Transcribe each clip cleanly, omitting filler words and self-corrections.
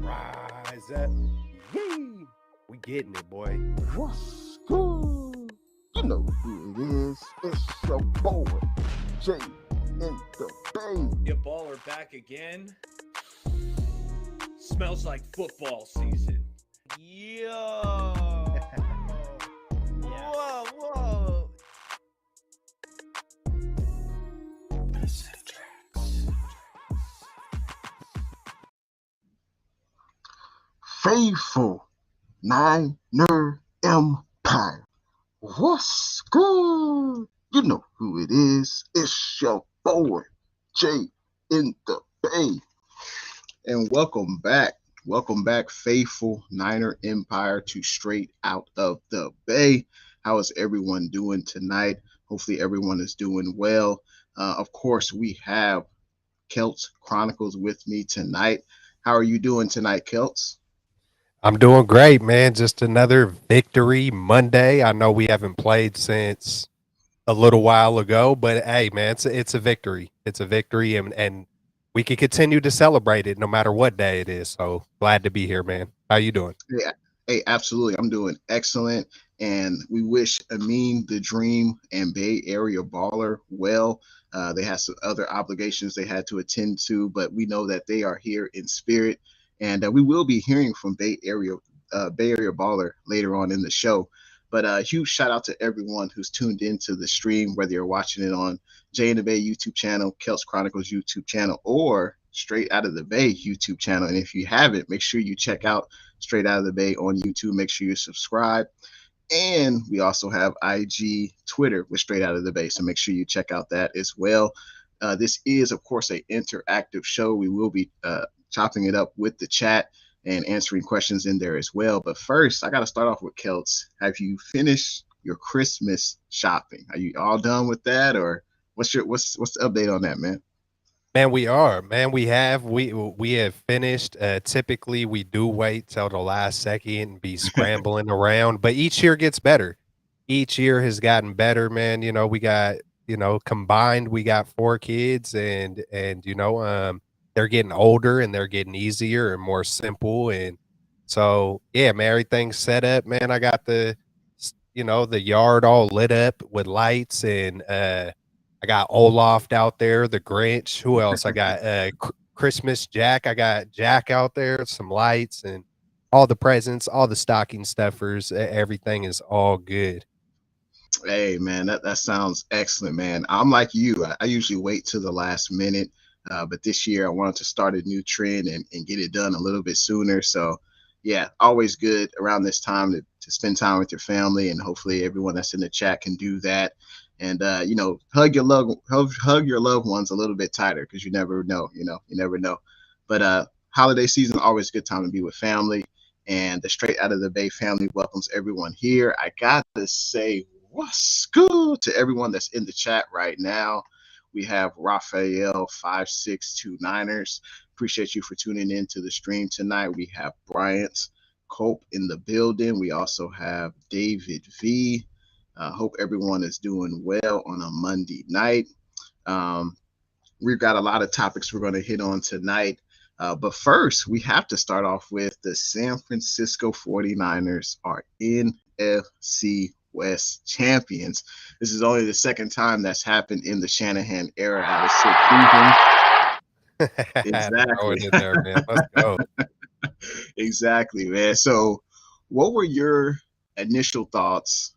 Rise up. Yee! We getting it, boy. What's good? You know who it is. It's your boy, Jay in the Bay. Your baller back again. Smells like football season. Yo. Whoa. Faithful Niner Empire. What's good? You know who it is. It's your boy, Jay in the Bay. And welcome back. Welcome back, faithful Niner Empire, to Straight Out of the Bay. How is everyone doing tonight? Hopefully everyone is doing well. Of course, we have Celts Chronicles with me tonight. How are you doing tonight, Celts? I'm doing great, man. Just another victory Monday. I know we haven't played since a little while ago, but hey, man, it's a victory. It's a victory, and we can continue to celebrate it no matter what day it is. So glad to be here, man. How you doing? Yeah, hey, absolutely. I'm doing excellent. And we wish Amin the Dream and Bay Area Baller well. They had some other obligations they had to attend to, but we know that they are here in spirit. And we will be hearing from Bay Area Baller later on in the show. But a huge shout out to everyone who's tuned into the stream, whether you're watching it on Jay in the Bay YouTube channel, Celts Chronicles YouTube channel, or Straight Out of the Bay YouTube channel. And if you haven't, make sure you check out Straight Out of the Bay on YouTube. Make sure you subscribe. And we also have IG, Twitter with Straight Out of the Bay. So make sure you check out that as well. This is, of course, an interactive show. We will be chopping it up with the chat and answering questions in there as well. But first, I got to start off with Celts. Have you finished your Christmas shopping? Are you all done with that, or what's the update on that, man? Man, we are. Man, we have finished. Typically, we do wait till the last second and be scrambling around, but each year gets better. Each year has gotten better, man. You know, we got combined, we got 4 kids, and they're getting older and they're getting easier and more simple, and so yeah, man, everything's set up, man. I got the yard all lit up with lights and I got Olaf out there, the Grinch. Who else? I got Christmas Jack. I got Jack out there, some lights and all the presents, all the stocking stuffers. Everything is all good. Hey, man, that sounds excellent, man. I'm like you. I usually wait till the last minute, but this year I wanted to start a new trend and get it done a little bit sooner. So, yeah, always good around this time to spend time with your family, and hopefully everyone that's in the chat can do that. And hug your loved ones a little bit tighter, because you never know. You never know. But holiday season, always a good time to be with family. And the Straight Out of the Bay family welcomes everyone here. I gotta say, what's good to everyone that's in the chat right now. We have Raphael 5629ers. Appreciate you for tuning in to the stream tonight. We have Bryant Cope in the building. We also have David V. Hope everyone is doing well on a Monday night. We've got a lot of topics we're going to hit on tonight. But first, we have to start off with the San Francisco 49ers are NFC West champions. This is only the second time that's happened in the Shanahan era out of 6 seasons. Exactly. Throw it in there, man. Let's go. Exactly, man. So what were your initial thoughts,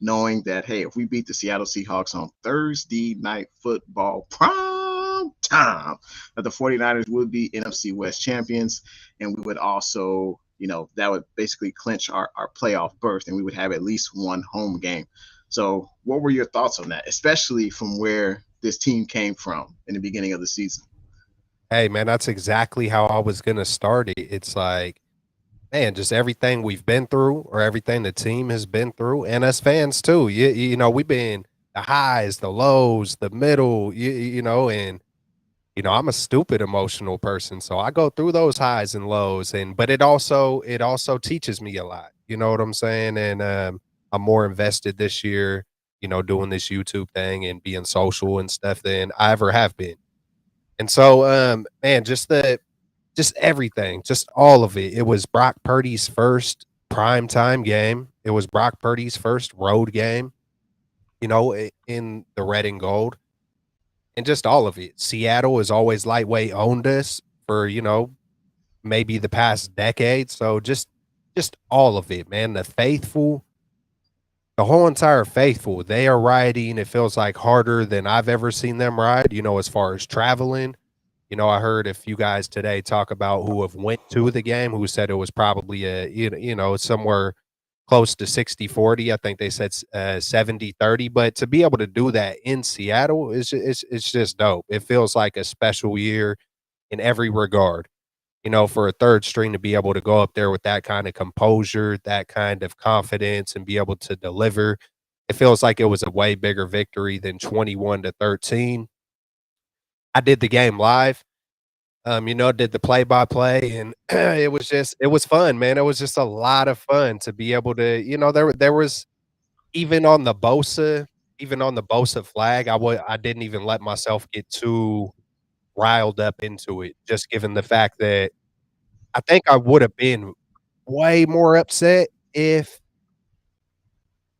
knowing that, hey, if we beat the Seattle Seahawks on Thursday night football prime time, that the 49ers would be NFC West champions. And we would also, that would basically clinch our playoff berth, and we would have at least one home game. So what were your thoughts on that, especially from where this team came from in the beginning of the season? Hey, man, that's exactly how I was gonna start it. It's like, man, just everything we've been through or everything the team has been through, and us fans too. We've been the highs, the lows, the middle, and I'm a stupid emotional person, so I go through those highs and lows, but it also teaches me a lot. You know what I'm saying? And I'm more invested this year, doing this YouTube thing and being social and stuff than I ever have been. And so, man, just everything, just all of it. It was Brock Purdy's first primetime game. It was Brock Purdy's first road game, in the red and gold, and just all of it. Seattle has always lightweight owned us for, maybe the past decade. So just all of it, man. The whole entire faithful, they are riding, it feels like harder than I've ever seen them ride, as far as traveling. I heard a few guys today talk about who have went to the game, who said it was probably somewhere close to 60-40. I think they said 70-30. But to be able to do that in Seattle it's just dope. It feels like a special year in every regard. For a third string to be able to go up there with that kind of composure, that kind of confidence, and be able to deliver, it feels like it was a way bigger victory than 21-13. I did the game live. Did the play by play, and it was fun, man. It was just a lot of fun to be able to, there was even on the Bosa flag, I didn't even let myself get too riled up into it, just given the fact that I think I would have been way more upset if,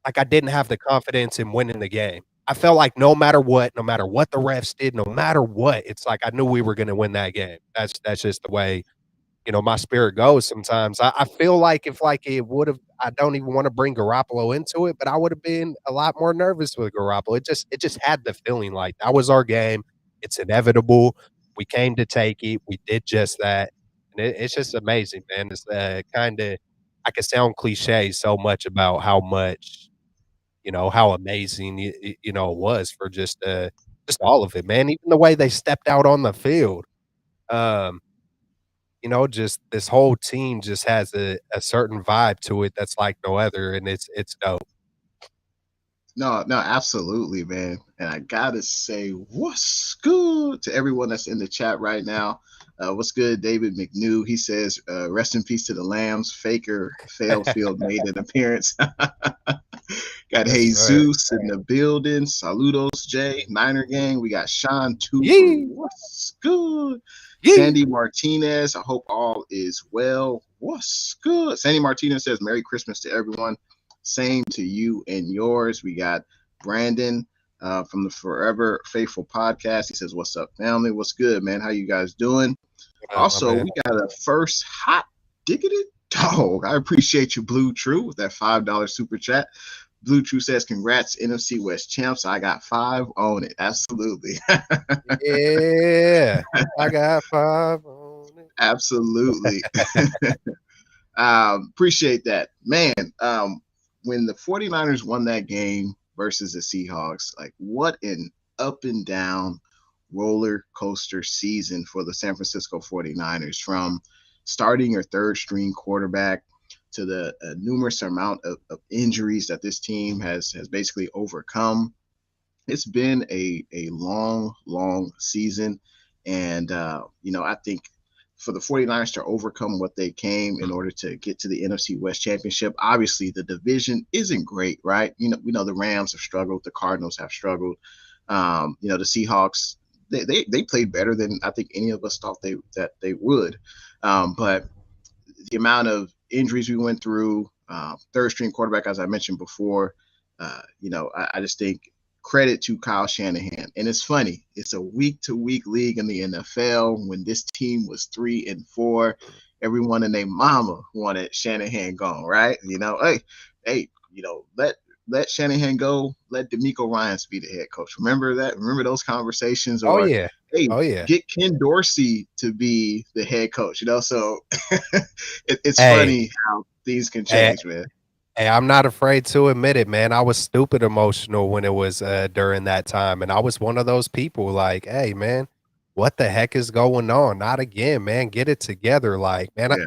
like, I didn't have the confidence in winning the game. I felt like no matter what the refs did, no matter what, it's like I knew we were gonna win that game. That's just the way, my spirit goes sometimes. I feel like if, like, it would've I don't even wanna bring Garoppolo into it, but I would've been a lot more nervous with Garoppolo. It just had the feeling like that was our game. It's inevitable. We came to take it. We did just that, and it's just amazing, man. It's, kinda I could sound cliché so much about how much, how amazing it was for just all of it, man. Even the way they stepped out on the field. Um just this whole team just has a certain vibe to it that's like no other, and it's dope. No, no, absolutely, man. And I gotta say, what's good to everyone that's in the chat right now. What's good, David McNew? He says, "Rest in peace to the Lambs." Faker Failfield made an appearance. Got That's right. Jesus in the building. Saludos, Jay. Niner gang. We got Sean Tuber. Yee, What's good? yee. Sandy Martinez. I hope all is well. What's good? Sandy Martinez says, "Merry Christmas to everyone. Same to you and yours." We got Brandon from the Forever Faithful podcast. He says, "What's up, family? What's good, man? How you guys doing?" What up, my Also, man? we got a first hot diggity dog. I appreciate you, Blue True, with that $5 super chat. Blue True says, "Congrats, NFC West champs. I got 5 on it." Absolutely. Yeah. I got 5 on it. Absolutely. Appreciate that. Man, when the 49ers won that game versus the Seahawks, like, what an up and down roller coaster season for the San Francisco 49ers, from starting your third string quarterback to the numerous amount of injuries that this team has basically overcome. It's been a long season. And, I think for the 49ers to overcome what they came in order to get to the NFC West Championship, obviously the division isn't great, right? We know the Rams have struggled, the Cardinals have struggled. The Seahawks, they played better than I think any of us thought they would. But the amount of injuries we went through, third string quarterback, as I mentioned before, I just think credit to Kyle Shanahan. And it's funny, it's a week to week league in the NFL. When this team was 3-4, everyone and their mama wanted Shanahan gone, right? Hey, let Shanahan go. Let D'Amico Ryans be the head coach. Remember that? Remember those conversations? Oh Or yeah. hey, Oh yeah. get Ken Dorsey to be the head coach. So it's Hey, funny how things can hey, change, man. hey, I'm not afraid to admit it, man. I was stupid emotional when it was during that time, and I was one of those people like, "Hey, man, what the heck is going on? Not again, man. Get it together." Like, man, Yeah,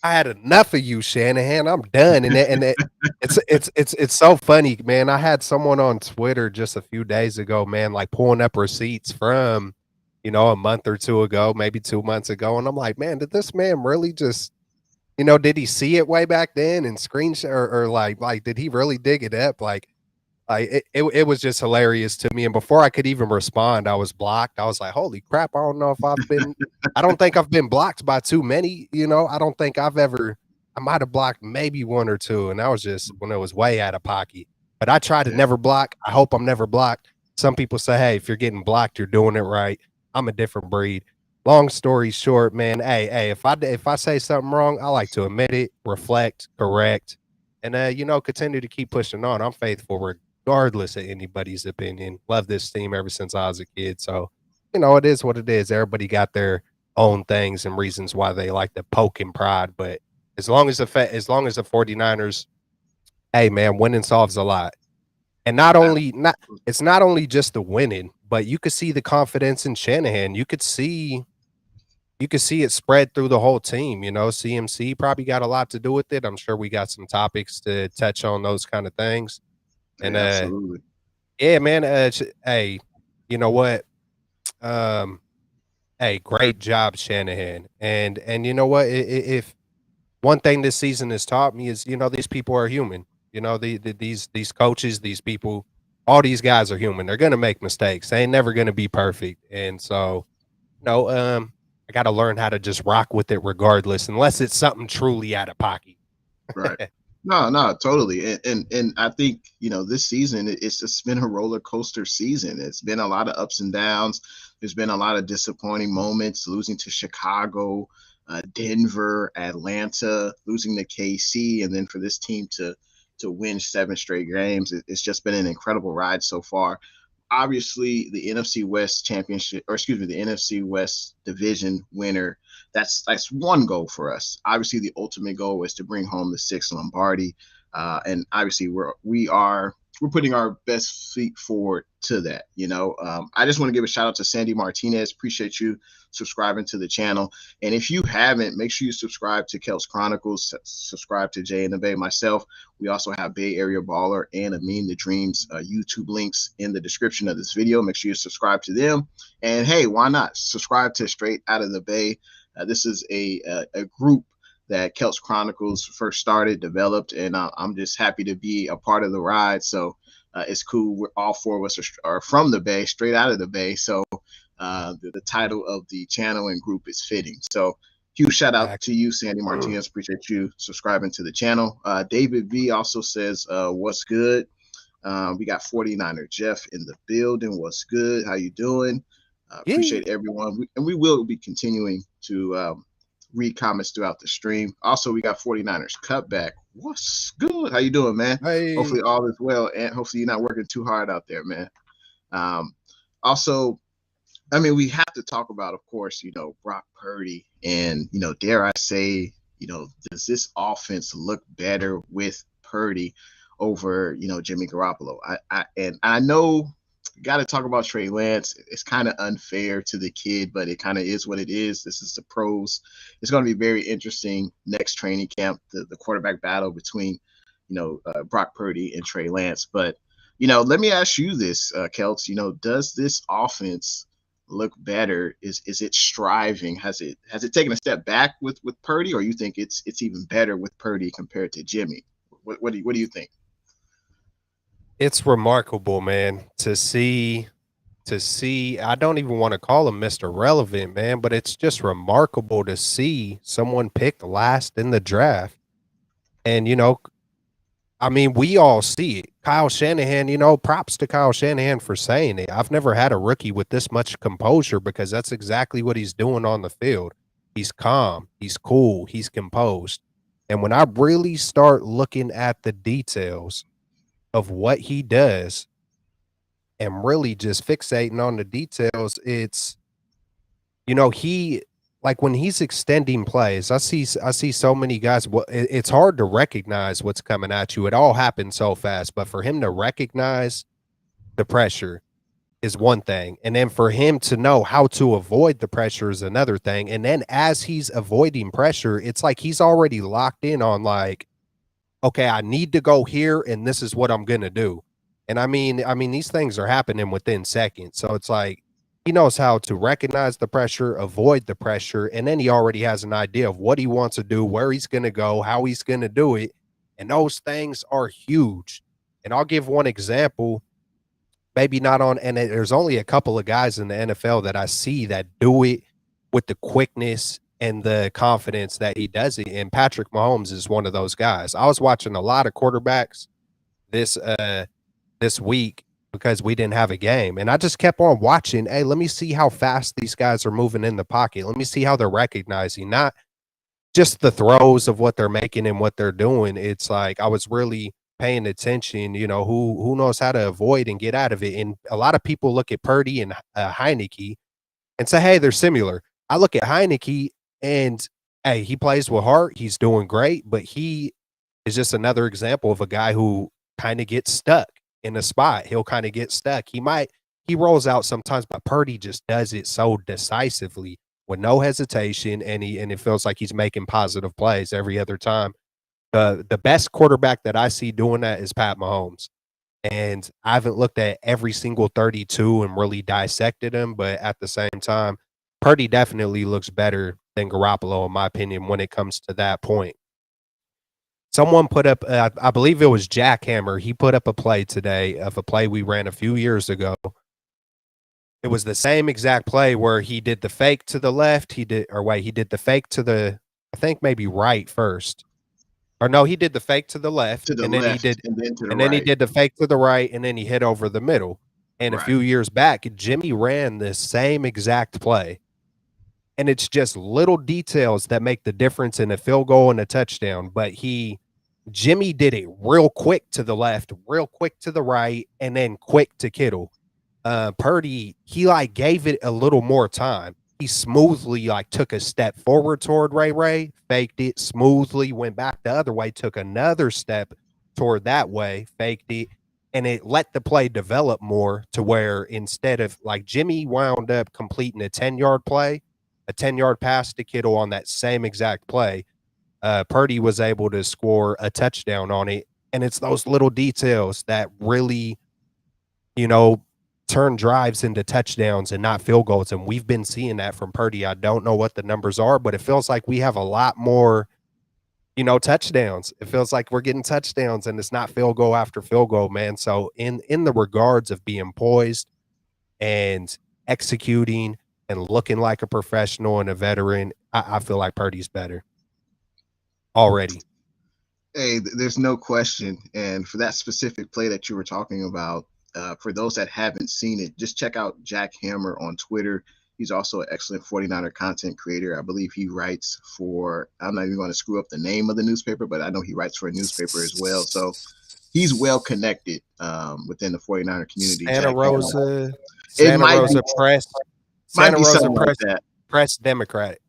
I had enough of you, Shanahan. I'm done. It's so funny, man. I had someone on Twitter just a few days ago, man, like pulling up receipts from, a month or two ago, maybe 2 months ago, and I'm like, man, did this man really just, did he see it way back then and screenshot or like did he really dig it up? It was just hilarious to me, and before I could even respond, I was blocked. I was like, "Holy crap, I don't think I've been blocked by too many, I don't think I might have blocked maybe 1 or 2, and that was just when it was way out of pocket. But I try to yeah, never block. I hope I'm never blocked. Some people say, "Hey, if you're getting blocked, you're doing it right." I'm a different breed. Long story short, man, hey, if I say something wrong, I like to admit it, reflect, correct, and continue to keep pushing on. I'm faithful regardless of anybody's opinion. Love this team ever since I was a kid. So, it is what it is. Everybody got their own things and reasons why they like to poke and prod. But as long as the 49ers, hey man, winning solves a lot. And not it's not only just the winning, but you could see the confidence in Shanahan. You could see it spread through the whole team. CMC probably got a lot to do with it. I'm sure we got some topics to touch on those kind of things. And yeah, absolutely. yeah, man. Hey, you know what? Um, hey, great job, Shanahan. And you know what? If one thing this season has taught me is, these people are human. These coaches, these people, all these guys are human. They're gonna make mistakes. They ain't never gonna be perfect. And so, I got to learn how to just rock with it regardless, unless it's something truly out of pocket. Right. No, no, totally. And I think, this season it's just been a roller coaster season. It's been a lot of ups and downs. There's been a lot of disappointing moments, losing to Chicago, Denver, Atlanta, losing to KC, and then for this team to win 7 straight games. It's just been an incredible ride so far. Obviously, the NFC West championship, or excuse me, the NFC West division winner, that's one goal for us. Obviously, the ultimate goal is to bring home the 6th Lombardi, and obviously we're putting our best feet forward to that. I just want to give a shout out to Sandy Martinez. Appreciate you subscribing to the channel. And if you haven't, make sure you subscribe to Kelts Chronicles, subscribe to Jay and the Bay, myself. We also have Bay Area Baller and Amin the Dreams YouTube links in the description of this video. Make sure you subscribe to them. And hey, why not subscribe to Straight Outta The Bay? This is a group that Kelts Chronicles first started, developed, and I'm just happy to be a part of the ride. So it's cool. We're all 4 of us are from the Bay, straight out of the Bay. So the title of the channel and group is fitting. So huge shout out to you, Sandy Martinez. Appreciate you subscribing to the channel. David V also says, what's good? We got 49er Jeff in the building. What's good? How you doing? Appreciate everyone. And we will be continuing to read comments throughout the stream. Also, we got 49ers Cutback. What's good? How you doing, man? Hey. Hopefully all is well, and hopefully you're not working too hard out there, man. Also, I mean, we have to talk about, of course, Brock Purdy, and dare I say, does this offense look better with Purdy over, Jimmy Garoppolo? I know. Got to talk about Trey Lance. It's kind of unfair to the kid, but it kind of is what it is. This is the pros. It's going to be very interesting next training camp, the quarterback battle between, Brock Purdy and Trey Lance. But, let me ask you this, Kelts. Does this offense look better? Is it striving? Has it taken a step back with Purdy, or you think it's even better with Purdy compared to Jimmy? What do you think? It's remarkable, man, to see I don't even want to call him Mr. Relevant, man, but it's just remarkable to see someone picked last in the draft. And I mean, we all see it. Kyle Shanahan, props to Kyle Shanahan for saying it. I've never had a rookie with this much composure, because that's exactly what he's doing on the field. He's calm, he's cool, he's composed. And when I really start looking at the details of what he does and really just fixating on the details, it's he like when he's extending plays, I see so many guys. It's hard to recognize what's coming at you. It all happens so fast, but for him to recognize the pressure is one thing, and then for him to know how to avoid the pressure is another thing. And then as he's avoiding pressure, it's like he's already locked in on like, okay, I need to go here and this is what I'm going to do. And I mean these things are happening within seconds. So it's like he knows how to recognize the pressure, avoid the pressure, and then he already has an idea of what he wants to do, where he's going to go, how he's going to do it. And those things are huge. And I'll give one example, maybe not on, and there's only a couple of guys in the NFL that I see that do it with the quickness and the confidence that he does it. And Patrick Mahomes is one of those guys. I was watching a lot of quarterbacks this this week because we didn't have a game, and I just kept on watching. Hey, let me see how fast these guys are moving in the pocket. Let me see how they're recognizing, not just the throws of what they're making and what they're doing. It's like I was really paying attention, who knows how to avoid and get out of it. And a lot of people look at Purdy and Heineke and say, hey, they're similar. I look at Heineke and hey, he plays with heart. He's doing great, but he is just another example of a guy who kind of gets stuck in a spot. He'll kind of get stuck. He rolls out sometimes, but Purdy just does it so decisively with no hesitation, and it feels like he's making positive plays every other time. The best quarterback that I see doing that is Pat Mahomes. And I haven't looked at every single 32 and really dissected him, but at the same time, Purdy definitely looks better than Garoppolo, in my opinion, when it comes to that point. Someone put up, I believe it was Jack Hammer. He put up a play today of a play we ran a few years ago. It was the same exact play where he did the fake to the left. He did the fake to the, I think maybe right first. Or no, he did the fake to the left, To the and then he left did, and then to the and then he right. did the fake to the right, and then he hit over the middle. And a Right. few years back, Jimmy ran this same exact play. And it's just little details that make the difference in a field goal and a touchdown. But Jimmy did it real quick to the left, real quick to the right, and then quick to Kittle. Purdy, he like gave it a little more time. He smoothly like took a step forward toward Ray, faked it smoothly, went back the other way, took another step toward that way, faked it, and it let the play develop more to where instead of like Jimmy wound up completing a 10-yard play, a 10-yard pass to Kittle on that same exact play. Purdy was able to score a touchdown on it. And it's those little details that really, you know, turn drives into touchdowns and not field goals. And we've been seeing that from Purdy. I don't know what the numbers are, but it feels like we have a lot more, touchdowns. It feels like we're getting touchdowns and it's not field goal after field goal, man. So in the regards of being poised and executing and looking like a professional and a veteran, I feel like Purdy's better already. Hey, there's no question. And for that specific play that you were talking about, for those that haven't seen it, just check out Jack Hammer on Twitter. He's also an excellent 49er content creator. I believe he writes for, I'm not even going to screw up the name of the newspaper, but I know he writes for a newspaper as well. So he's well connected within the 49er community. Santa Jack Hammer. Rosa, It Santa Rosa Press, might Santa be Rosa something like Press, that. Press Democratic.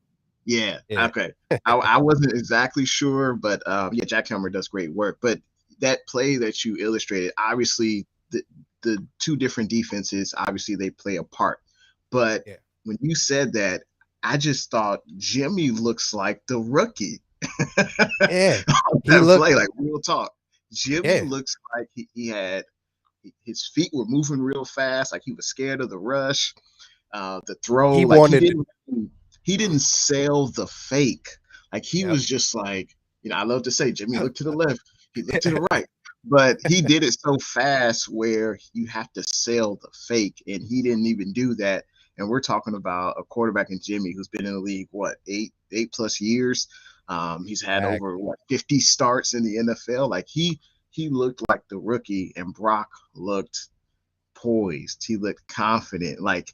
Yeah. Yeah. Okay. I wasn't exactly sure, but yeah, Jack Hammer does great work. But that play that you illustrated, obviously, the two different defenses, obviously, they play a part. But Yeah. when you said that, I just thought Jimmy looks like the rookie. Yeah. He That looked, play, like real talk. Jimmy yeah. looks like he had his feet were moving real fast, like he was scared of the rush, the throw. He Like wanted, he didn't sell the fake. Like he yep. was just like, I love to say Jimmy looked to the left, he looked to the right. But he did it so fast where you have to sell the fake, and he didn't even do that. And we're talking about a quarterback in Jimmy who's been in the league, what, eight plus years. He's had over 50 starts in the NFL. Like he looked like the rookie, and Brock looked poised. He looked confident. Like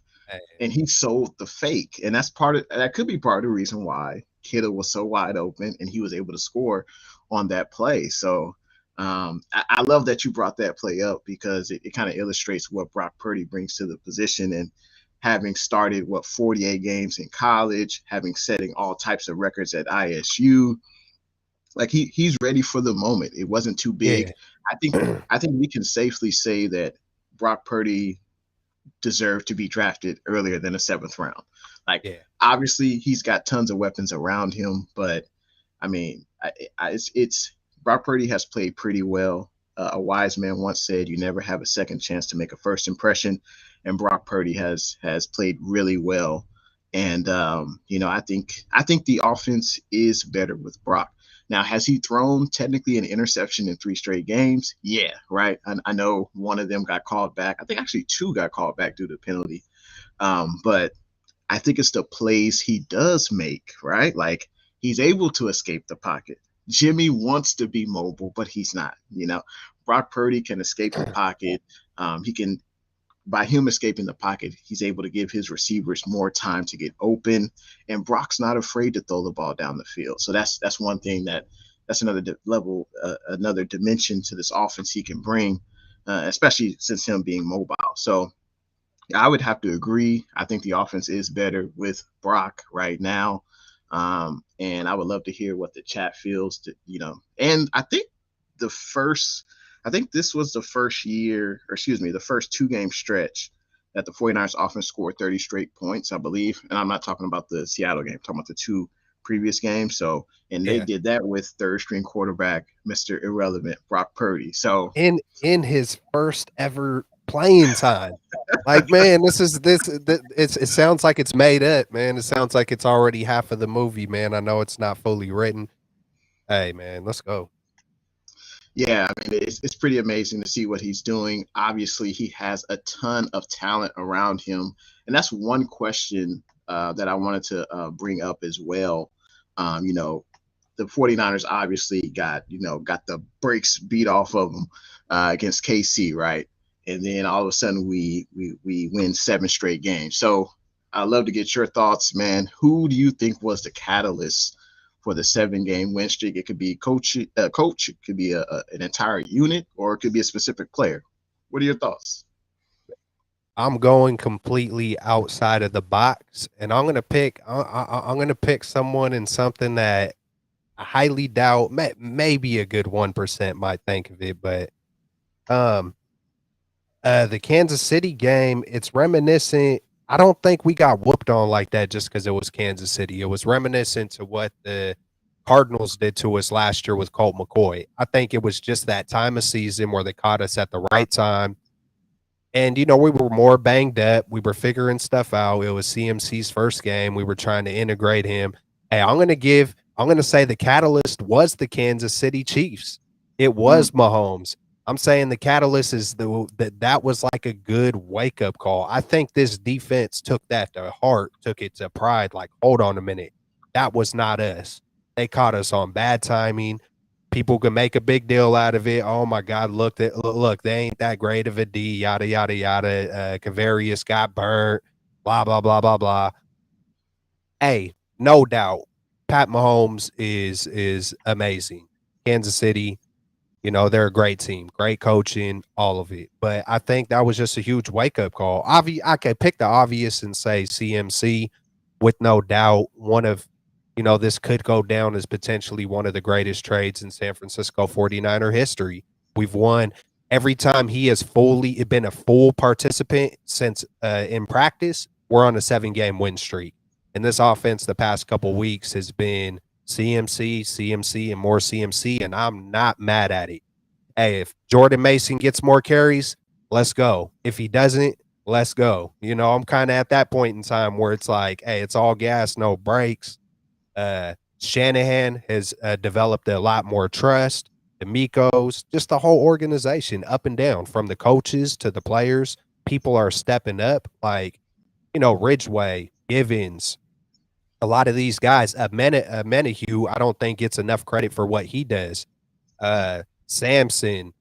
and he sold the fake, and that could be part of the reason why Kittle was so wide open and he was able to score on that play. So I love that you brought that play up because it kind of illustrates what Brock Purdy brings to the position. And having started 48 games in college, having setting all types of records at ISU, like he's ready for the moment. It wasn't too big. Yeah. I think we can safely say that Brock Purdy deserve to be drafted earlier than the seventh round. Like, Yeah. obviously, he's got tons of weapons around him, but I mean, it's Brock Purdy has played pretty well. A wise man once said, "You never have a second chance to make a first impression," and Brock Purdy has played really well. And I think the offense is better with Brock. Now, has he thrown technically an interception in 3 straight games? Yeah, right. I know one of them got called back. I think actually two got called back due to penalty. But I think it's the plays he does make, right? Like he's able to escape the pocket. Jimmy wants to be mobile, but he's not. Brock Purdy can escape the pocket. He can, by him escaping the pocket, he's able to give his receivers more time to get open. And Brock's not afraid to throw the ball down the field. So that's one thing that's another level, another dimension to this offense he can bring, especially since him being mobile. So I would have to agree. I think the offense is better with Brock right now. And I would love to hear what the chat feels and I think this was the first year, or excuse me, the first 2 game stretch that the 49ers offense scored 30 straight points, I believe. And I'm not talking about the Seattle game, I'm talking about the 2 previous games. So, and they Yeah. did that with third string quarterback, Mr. Irrelevant, Brock Purdy. So, In his first ever playing time. Like, man, it sounds like it's made up, man. It sounds like it's already half of the movie, man. I know it's not fully written. Hey, man, let's go. yeah, I mean, it's pretty amazing to see what he's doing. Obviously, he has a ton of talent around him. And that's one question that I wanted to bring up as well. The 49ers obviously got the brakes beat off of them against KC, right? And then all of a sudden we win 7 straight games. So I'd love to get your thoughts, man. Who do you think was the catalyst for the 7 game win streak? It could be coach, it could be an entire unit, or it could be a specific player. What are your thoughts? I'm going completely outside of the box, and I'm gonna pick someone in something that I highly doubt. Maybe a good 1% might think of it, but um, the Kansas City game, it's reminiscent. I don't think we got whooped on like that just because it was Kansas City. It was reminiscent to what the Cardinals did to us last year with Colt McCoy. I think it was just that time of season where they caught us at the right time. And, we were more banged up. We were figuring stuff out. It was CMC's first game. We were trying to integrate him. Hey, I'm going to say the catalyst was the Kansas City Chiefs. It was Mahomes. I'm saying the catalyst is that was like a good wake up call. I think this defense took that to heart, took it to pride. Like, hold on a minute. That was not us. They caught us on bad timing. People can make a big deal out of it. Oh my God, look, they ain't that great of a D, yada, yada, yada. Kavarius got burnt, blah, blah, blah, blah, blah. Hey, no doubt, Pat Mahomes is amazing. Kansas City, they're a great team, great coaching, all of it. But I think that was just a huge wake up call. I could pick the obvious and say CMC with no doubt. This could go down as potentially one of the greatest trades in San Francisco 49er history. We've won every time he has fully been a full participant since in practice. We're on a 7 game win streak. And this offense the past couple weeks has been CMC, and more CMC, and I'm not mad at it. Hey, if Jordan Mason gets more carries, let's go. If he doesn't, let's go. I'm kind of at that point in time where it's like, hey, it's all gas, no brakes. Shanahan has developed a lot more trust. The Mikos, just the whole organization, up and down, from the coaches to the players. People are stepping up, like Ridgeway, Givens, a lot of these guys. Menahue, I don't think gets enough credit for what he does. Samson,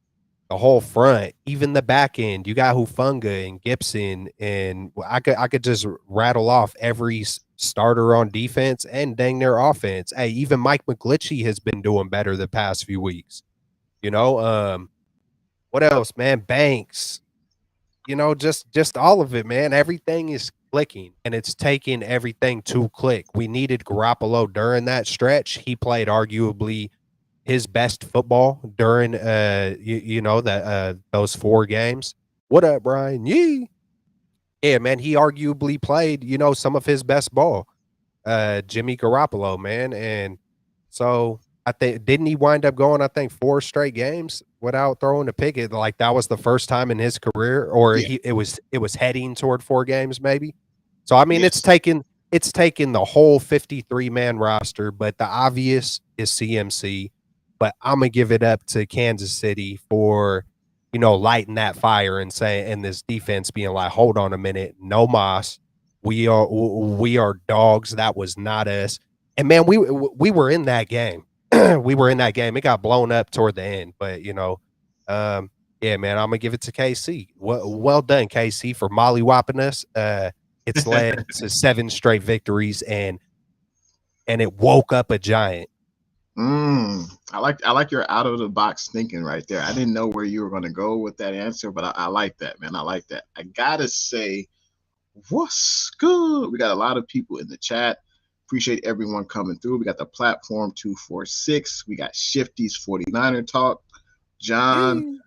the whole front, even the back end. You got Hufanga and Gibson, and I could just rattle off every starter on defense and dang their offense. Hey, even Mike McGlinchey has been doing better the past few weeks. You know, what else, man? Banks. You know, just all of it, man. Everything is clicking, and it's taking everything to click. We needed Garoppolo during that stretch. He played arguably his best football during you know that those 4 games. What up, Brian? Yee. Yeah, man, he arguably played, you know, some of his best ball. Jimmy Garoppolo, man, and so I think didn't he wind up going, I think, 4 straight games without throwing a pick? Like that was the first time in his career, or Yeah. it was heading toward 4 games maybe. So I mean, Yes. it's taken the whole 53-man roster, but the obvious is CMC. But I'm gonna give it up to Kansas City for, you know, lighting that fire and and this defense being like, hold on a minute, no Moss. We are dogs. That was not us. And man, we were in that game. We were in that game. It got blown up toward the end, but you know, um, yeah, man, I'm gonna give it to KC. Well done, KC, for mollywopping us. It's led to 7 straight victories, and it woke up a giant. I like your out of the box thinking right there. I didn't know where you were going to go with that answer, but I like that, man. I like that. I gotta say, what's good? We got a lot of people in the chat. Appreciate everyone coming through. We got the platform 246. We got Shifty's 49er talk. John.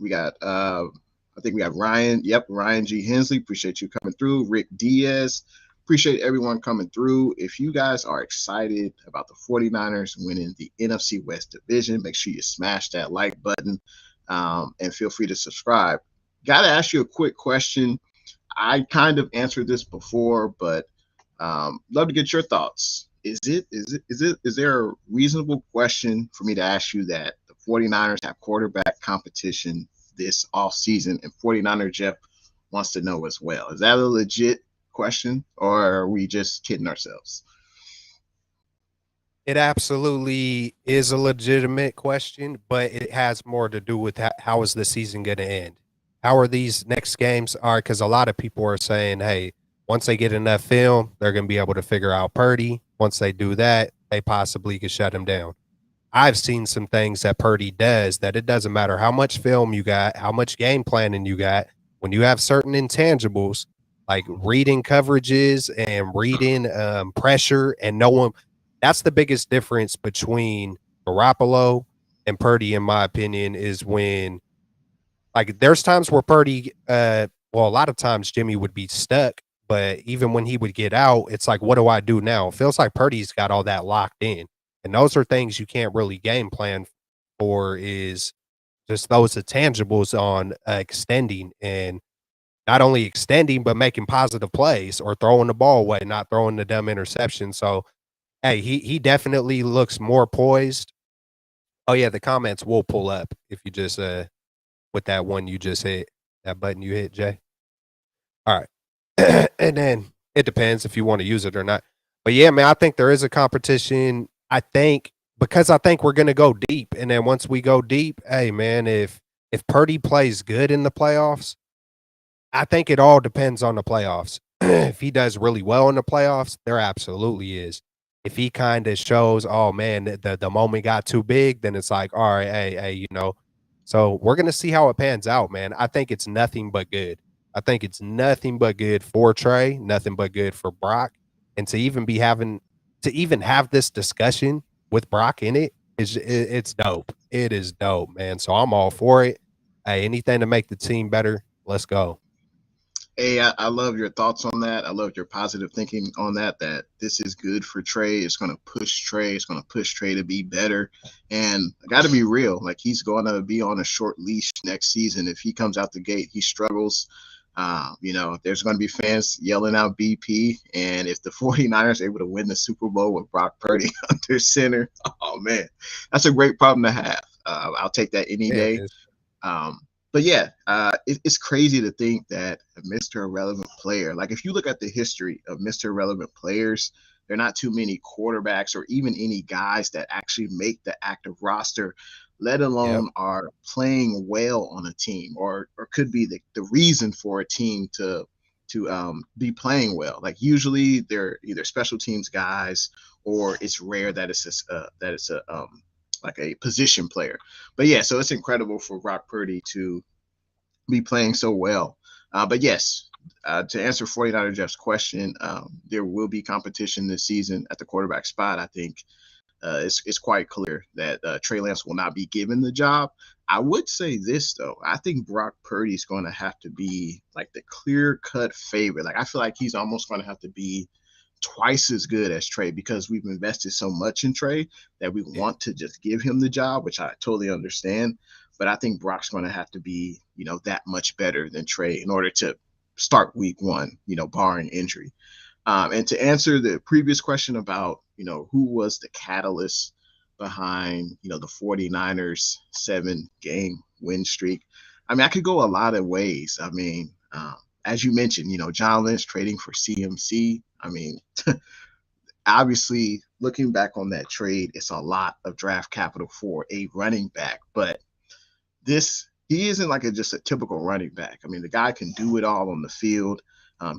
We got I think we have Ryan. Yep, Ryan G. Hensley. Appreciate you coming through. Rick Diaz. Appreciate everyone coming through. If you guys are excited about the 49ers winning the NFC West division, make sure you smash that like button and feel free to subscribe. Got to ask you a quick question. I kind of answered this before, but love to get your thoughts. Is there a reasonable question for me to ask you that the 49ers have quarterback competition this offseason, and 49er Jeff wants to know as well? Is that a legit question, or are we just kidding ourselves? It absolutely is a legitimate question, but it has more to do with how is the season going to end? How are these next games? Are because a lot of people are saying, hey, once they get enough film, they're going to be able to figure out Purdy. Once they do that, they possibly could shut him down. I've seen some things that Purdy does that it doesn't matter how much film you got, how much game planning you got, when you have certain intangibles like reading coverages and reading pressure and knowing. That's the biggest difference between Garoppolo and Purdy, in my opinion, is when like there's times where Purdy, well, a lot of times Jimmy would be stuck, but even when he would get out, it's like, what do I do now? It feels like Purdy's got all that locked in. And those are things you can't really game plan for, is just those intangibles on extending, and not only extending, but making positive plays or throwing the ball away, not throwing the dumb interception. So, hey, he definitely looks more poised. Oh yeah, the comments will pull up if you just with that one you just hit, that button you hit, Jay. All right. And then it depends if you want to use it or not. But yeah, man, I think there is a competition. I think because I think we're gonna go deep. And then once we go deep, hey man, if Purdy plays good in the playoffs, I think it all depends on the playoffs. If he does really well in the playoffs, there absolutely is. If he kind of shows, oh man, the moment got too big, then it's like, all right, hey, you know. So we're gonna see how it pans out, man. I think it's nothing but good. I think it's nothing but good for Trey, nothing but good for Brock, and to even have this discussion with Brock in it it's dope. It is dope, man. So I'm all for it. Hey, anything to make the team better, let's go. Hey, I love your thoughts on that. I love your positive thinking on that, that this is good for Trey. It's going to push Trey. It's going to push Trey to be better. And I got to be real. Like, he's going to be on a short leash next season. If he comes out the gate, he struggles. There's going to be fans yelling out BP. And if the 49ers are able to win the Super Bowl with Brock Purdy under center, oh, man, that's a great problem to have. I'll take that any day. But yeah, it's crazy to think that a Mr. Irrelevant player, like if you look at the history of Mr. Irrelevant players, there are not too many quarterbacks or even any guys that actually make the active roster let Yep. alone are playing well on a team, or could be the reason for a team to be playing well. Like usually they're either special teams guys, or it's rare that it's a like a position player. But yeah, so it's incredible for Brock Purdy to be playing so well. But yes, to answer 49er Jeff's question, there will be competition this season at the quarterback spot. I think it's quite clear that Trey Lance will not be given the job. I would say this though, I think Brock Purdy is going to have to be like the clear cut favorite. Like I feel like he's almost going to have to be twice as good as Trey, because we've invested so much in Trey that we Yeah. want to just give him the job, which I totally understand. But I think Brock's going to have to be, that much better than Trey in order to start week one, barring injury. And to answer the previous question about, who was the catalyst behind, the 49ers 7-game win streak, I mean, I could go a lot of ways. I mean, as you mentioned, John Lynch trading for CMC. I mean, obviously, looking back on that trade, it's a lot of draft capital for a running back, but he isn't like just a typical running back. I mean, the guy can do it all on the field.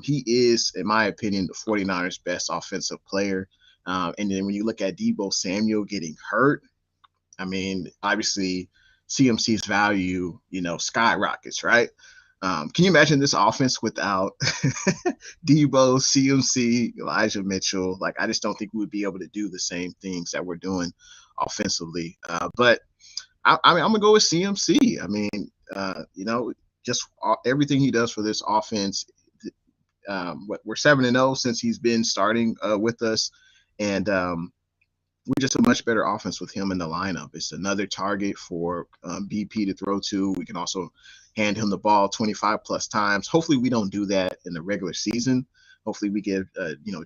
He is, in my opinion, the 49ers' best offensive player. And then when you look at Deebo Samuel getting hurt, I mean, obviously CMC's value, skyrockets, right? Can you imagine this offense without Debo, CMC, Elijah Mitchell? Like, I just don't think we would be able to do the same things that we're doing offensively. But I mean, I'm gonna go with CMC. I mean, just everything he does for this offense. We're 7-0 since he's been starting with us, and we're just a much better offense with him in the lineup. It's another target for BP to throw to. We can also hand him the ball 25 plus times. Hopefully, we don't do that in the regular season. Hopefully, we give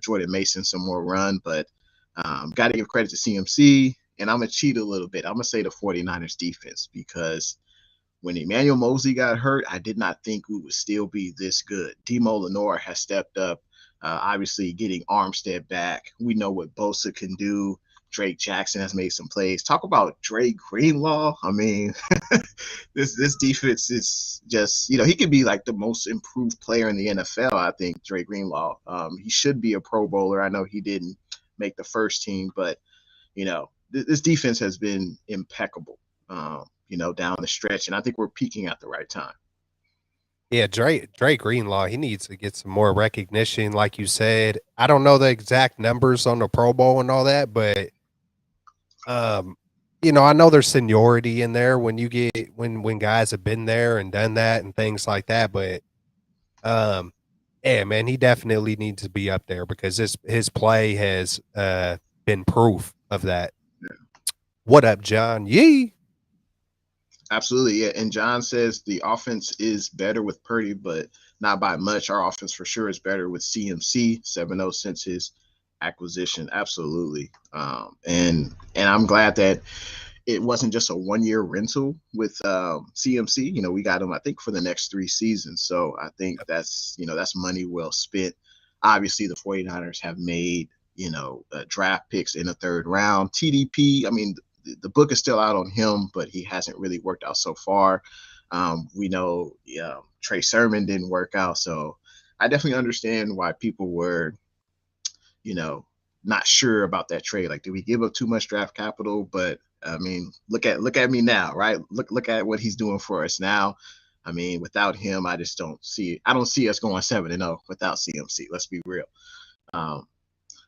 Jordan Mason some more run, but got to give credit to CMC. And I'm going to cheat a little bit. I'm going to say the 49ers defense, because when Emmanuel Mosley got hurt, I did not think we would still be this good. Demo Lenore has stepped up, obviously getting Armstead back. We know what Bosa can do. Drake Jackson has made some plays. Talk about Drake Greenlaw. I mean, this defense is just, he could be like the most improved player in the NFL, I think, Drake Greenlaw. He should be a Pro Bowler. I know he didn't make the first team, but, this defense has been impeccable, down the stretch. And I think we're peaking at the right time. Yeah, Drake Greenlaw, he needs to get some more recognition, like you said. I don't know the exact numbers on the Pro Bowl and all that, but I know there's seniority in there when you get when guys have been there and done that and things like that. But yeah, man, he definitely needs to be up there because his play has been proof of that. What up, John? Yee. Absolutely, yeah. And John says the offense is better with Purdy, but not by much. Our offense for sure is better with CMC 7-0 since his acquisition. Absolutely. And I'm glad that it wasn't just a 1-year rental with CMC. We got him, I think, for the next 3 seasons. So I think that's money well spent. Obviously, the 49ers have made, draft picks in the 3rd round. TDP, I mean, the book is still out on him, but he hasn't really worked out so far. We know Trey Sermon didn't work out. So I definitely understand why people were, not sure about that trade. Like, did we give up too much draft capital? But I mean, look at me now, right? Look at what he's doing for us now. I mean, without him, I don't see us going 7-0 without CMC. Let's be real.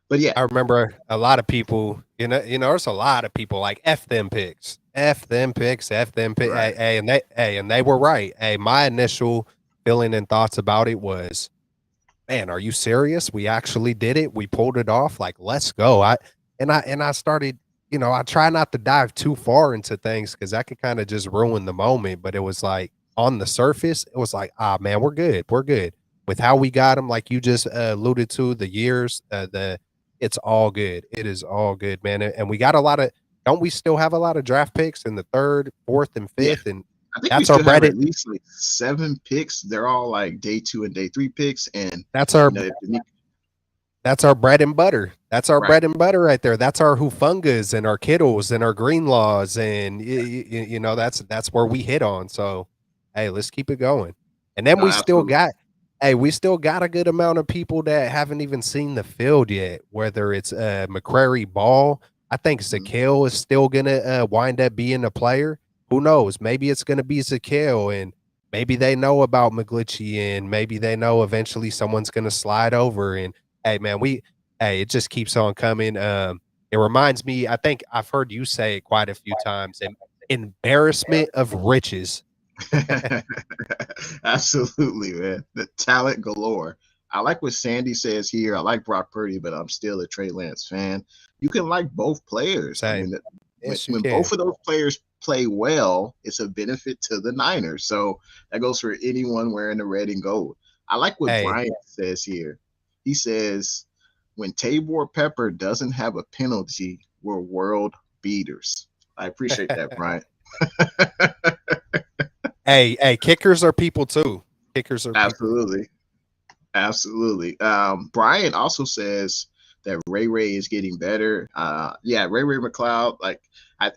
But yeah, I remember a lot of people, there's a lot of people like F them picks, F them picks, F them picks. right. And they were right. Hey, my initial feeling and thoughts about it was, man, are you serious? We actually did it. We pulled it off. Like, let's go. I started, I try not to dive too far into things because that could kind of just ruin the moment. But it was like on the surface, it was like, man, we're good. We're good with how we got them. Like you just alluded to, the years, it's all good. It is all good, man. And we got a lot of. Don't we still have a lot of draft picks in the 3rd, 4th, and Yeah. 5th? And I think we that's our still have bread. at least like 7 picks. They're all like day 2 and day 3 picks. And That's our That's our bread and butter. That's our Right. bread and butter right there. That's our Hufungas and our Kittles and our Greenlaws, and that's where we hit on. So, hey, let's keep it going. And then No, absolutely. we still got a good amount of people that haven't even seen the field yet. Whether it's McCrary Ball, I think Mhm. Zakale is still gonna wind up being a player. Who knows? Maybe it's gonna be Zakale, and maybe they know about McGlinchey, and maybe they know eventually someone's gonna slide over. And hey, man, it just keeps on coming. It reminds me, I think I've heard you say it quite a few times, embarrassment of riches. Absolutely, man. The talent galore. I like what Sandy says here. I like Brock Purdy, but I'm still a Trey Lance fan. You can like both players. I Same. mean, Yes, you when can. both of those players play well, it's a benefit to the Niners. So that goes for anyone wearing the red and gold. I like what Hey, Brian says here. He says, when Tabor Pepper doesn't have a penalty, we're world beaters. I appreciate that, Brian. hey, kickers are people too. Kickers are people too. Absolutely. Absolutely. Brian also says that Ray Ray is getting better. Yeah, Ray McLeod, like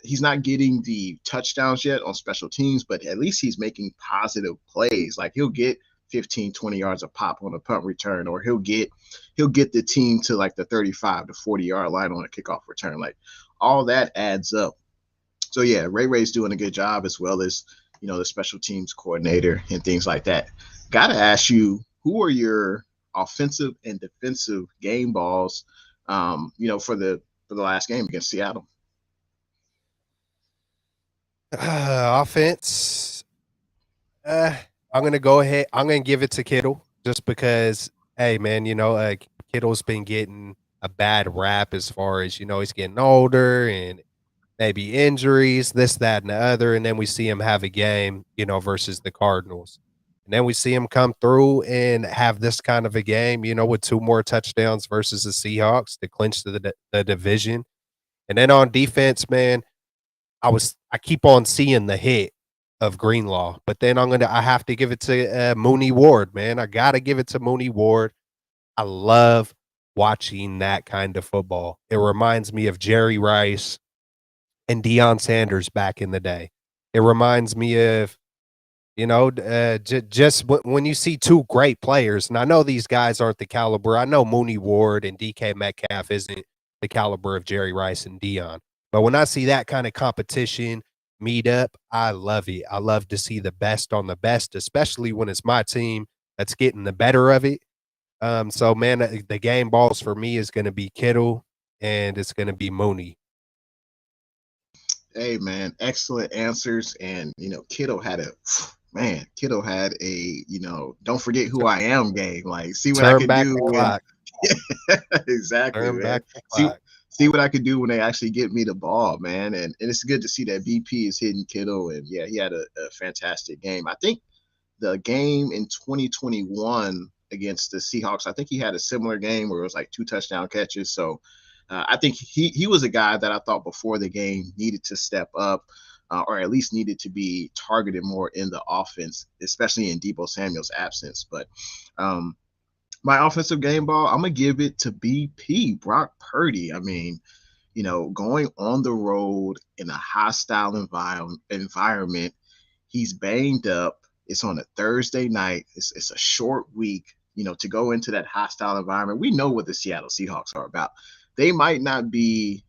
he's not getting the touchdowns yet on special teams, but at least he's making positive plays. Like he'll get 15, 20 yards a pop on a punt return, or he'll get the team to like the 35 to 40-yard line on a kickoff return. Like all that adds up. So yeah, Ray Ray's doing a good job, as well as the special teams coordinator and things like that. Got to ask you, who are your offensive and defensive game balls? For the last game against Seattle. Offense. Uh, I'm gonna go ahead. I'm gonna give it to Kittle just because. Hey, man, Kittle's been getting a bad rap as far as he's getting older and maybe injuries, this, that, and the other, and then we see him have a game, versus the Cardinals. And then we see him come through and have this kind of a game, with 2 more touchdowns versus the Seahawks to clinch the division. And then on defense, man, I keep on seeing the hit of Greenlaw, but then I have to give it to Mooney Ward, man. I gotta give it to Mooney Ward. I love watching that kind of football. It reminds me of Jerry Rice and Deion Sanders back in the day. It reminds me of, just when you see 2 great players, and I know these guys aren't the caliber. I know Mooney Ward and DK Metcalf isn't the caliber of Jerry Rice and Deion. But when I see that kind of competition meet up, I love it. I love to see the best on the best, especially when it's my team that's getting the better of it. So man, the game balls for me is going to be Kittle and it's going to be Mooney. Hey man, excellent answers. And Kittle had a don't forget who I am game. Like, see what I Turn could back do the when clock. exactly, Turn man. back the See clock. see what I could do when they actually get me the ball, man. And it's good to see that BP is hitting Kittle. And yeah, he had a fantastic game. I think the game in 2021 against the Seahawks, I think he had a similar game where it was like 2 touchdown catches. So I think he was a guy that I thought before the game needed to step up, or at least needed to be targeted more in the offense, especially in Deebo Samuel's absence. But um, my offensive game ball, I'm gonna give it to BP Brock Purdy. I mean, going on the road in a hostile environment, he's banged up. It's on a Thursday night. It's a short week. To go into that hostile environment, we know what the Seattle Seahawks are about. They might not be,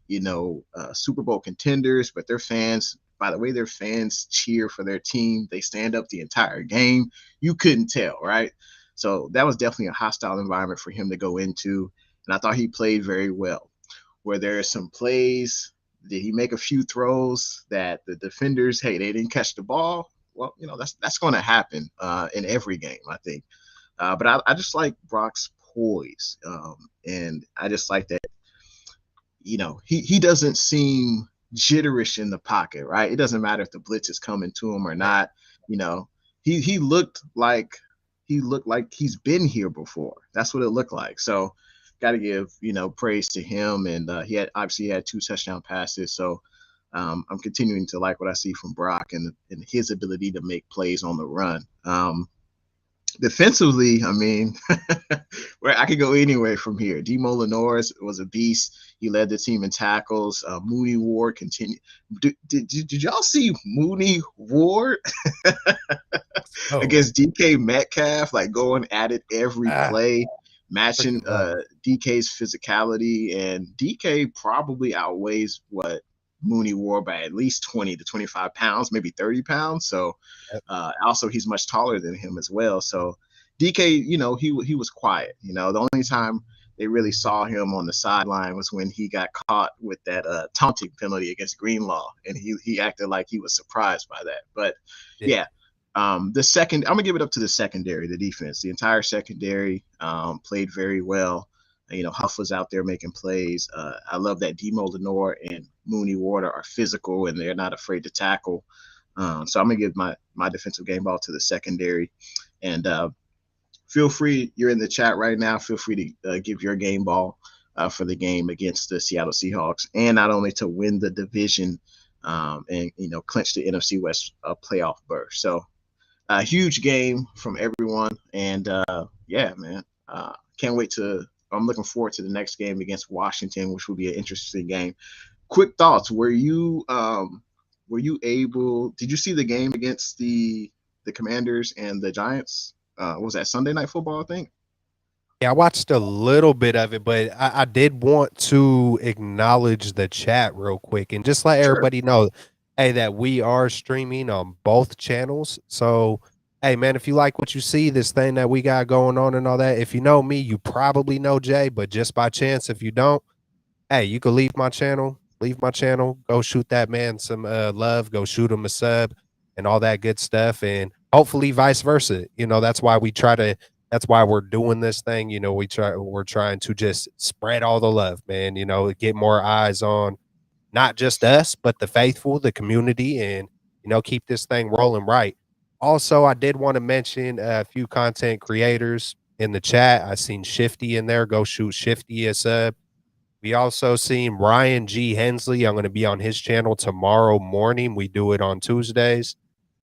Super Bowl contenders, but their fans, by the way, their fans cheer for their team. They stand up the entire game. You couldn't tell, right? So that was definitely a hostile environment for him to go into. And I thought he played very well. Where there are some plays, did he make a few throws that the defenders, hey, they didn't catch the ball? Well, that's going to happen in every game, I think. But I just like Brock's poise, and I just like that. He doesn't seem jitterish in the pocket, right? It doesn't matter if the blitz is coming to him or not. You know, he looked like he's been here before. That's what it looked like. So, got to give praise to him, and he had 2 touchdown passes. So, I'm continuing to like what I see from Brock and his ability to make plays on the run. Defensively, I mean, where I could go anywhere from here. Demo Lenore was a beast. He led the team in tackles. Mooney Ward continued. Did y'all see Mooney Ward Oh, against DK Metcalf, like going at it every ah, play, matching freaking love it. DK's physicality, and DK probably outweighs what Mooney Ward by at least 20 to 25 pounds, maybe 30 pounds. So Yep, also he's much taller than him as well. So DK, he was quiet. The only time they really saw him on the sideline was when he got caught with that taunting penalty against Greenlaw, and he acted like he was surprised by that. But yeah. yeah, the second, I'm gonna give it up to the secondary, the defense. The entire secondary played very well. Huff was out there making plays. I love that Demo Lenore and Mooney Ward are physical and they're not afraid to tackle. So I'm gonna give my defensive game ball to the secondary. And feel free, you're in the chat right now. Feel free to give your game ball for the game against the Seattle Seahawks, and not only to win the division and clinch the NFC West playoff berth. So a huge game from everyone, and yeah, man, can't wait to. I'm looking forward to the next game against Washington, which will be an interesting game. Quick thoughts: were you able? Did you see the game against the Commanders and the Giants? What was that Sunday Night Football? I think. Yeah, I watched a little bit of it, but I did want to acknowledge the chat real quick and just let Sure. everybody know, hey, that we are streaming on both channels. So, hey, man, if you like what you see, this thing that we got going on and all that, if you know me, you probably know Jay, but just by chance, if you don't, hey, you can leave my channel, go shoot that man some love, go shoot him a sub and all that good stuff. And hopefully vice versa. That's why we're doing this thing. We're trying to just spread all the love, man, get more eyes on not just us, but the faithful, the community, and keep this thing rolling right. Also, I did want to mention a few content creators in the chat. I seen Shifty in there. Go shoot Shifty a sub. We also seen Ryan G. Hensley. I'm going to be on his channel tomorrow morning. We do it on Tuesdays.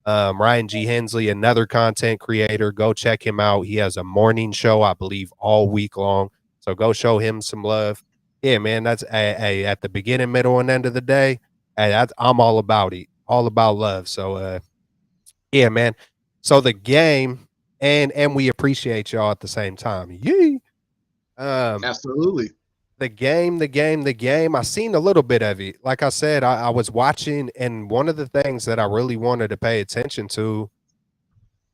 Ryan G. Hensley, another content creator. Go check him out. He has a morning show, I believe, all week long. So go show him some love. Yeah, man. That's at the beginning, middle, and end of the day. I'm all about it, all about love. So, yeah, man. So the game, and we appreciate y'all at the same time. Yee. Um, Absolutely. the game. I seen a little bit of it. Like I said, I was watching, and one of the things that I really wanted to pay attention to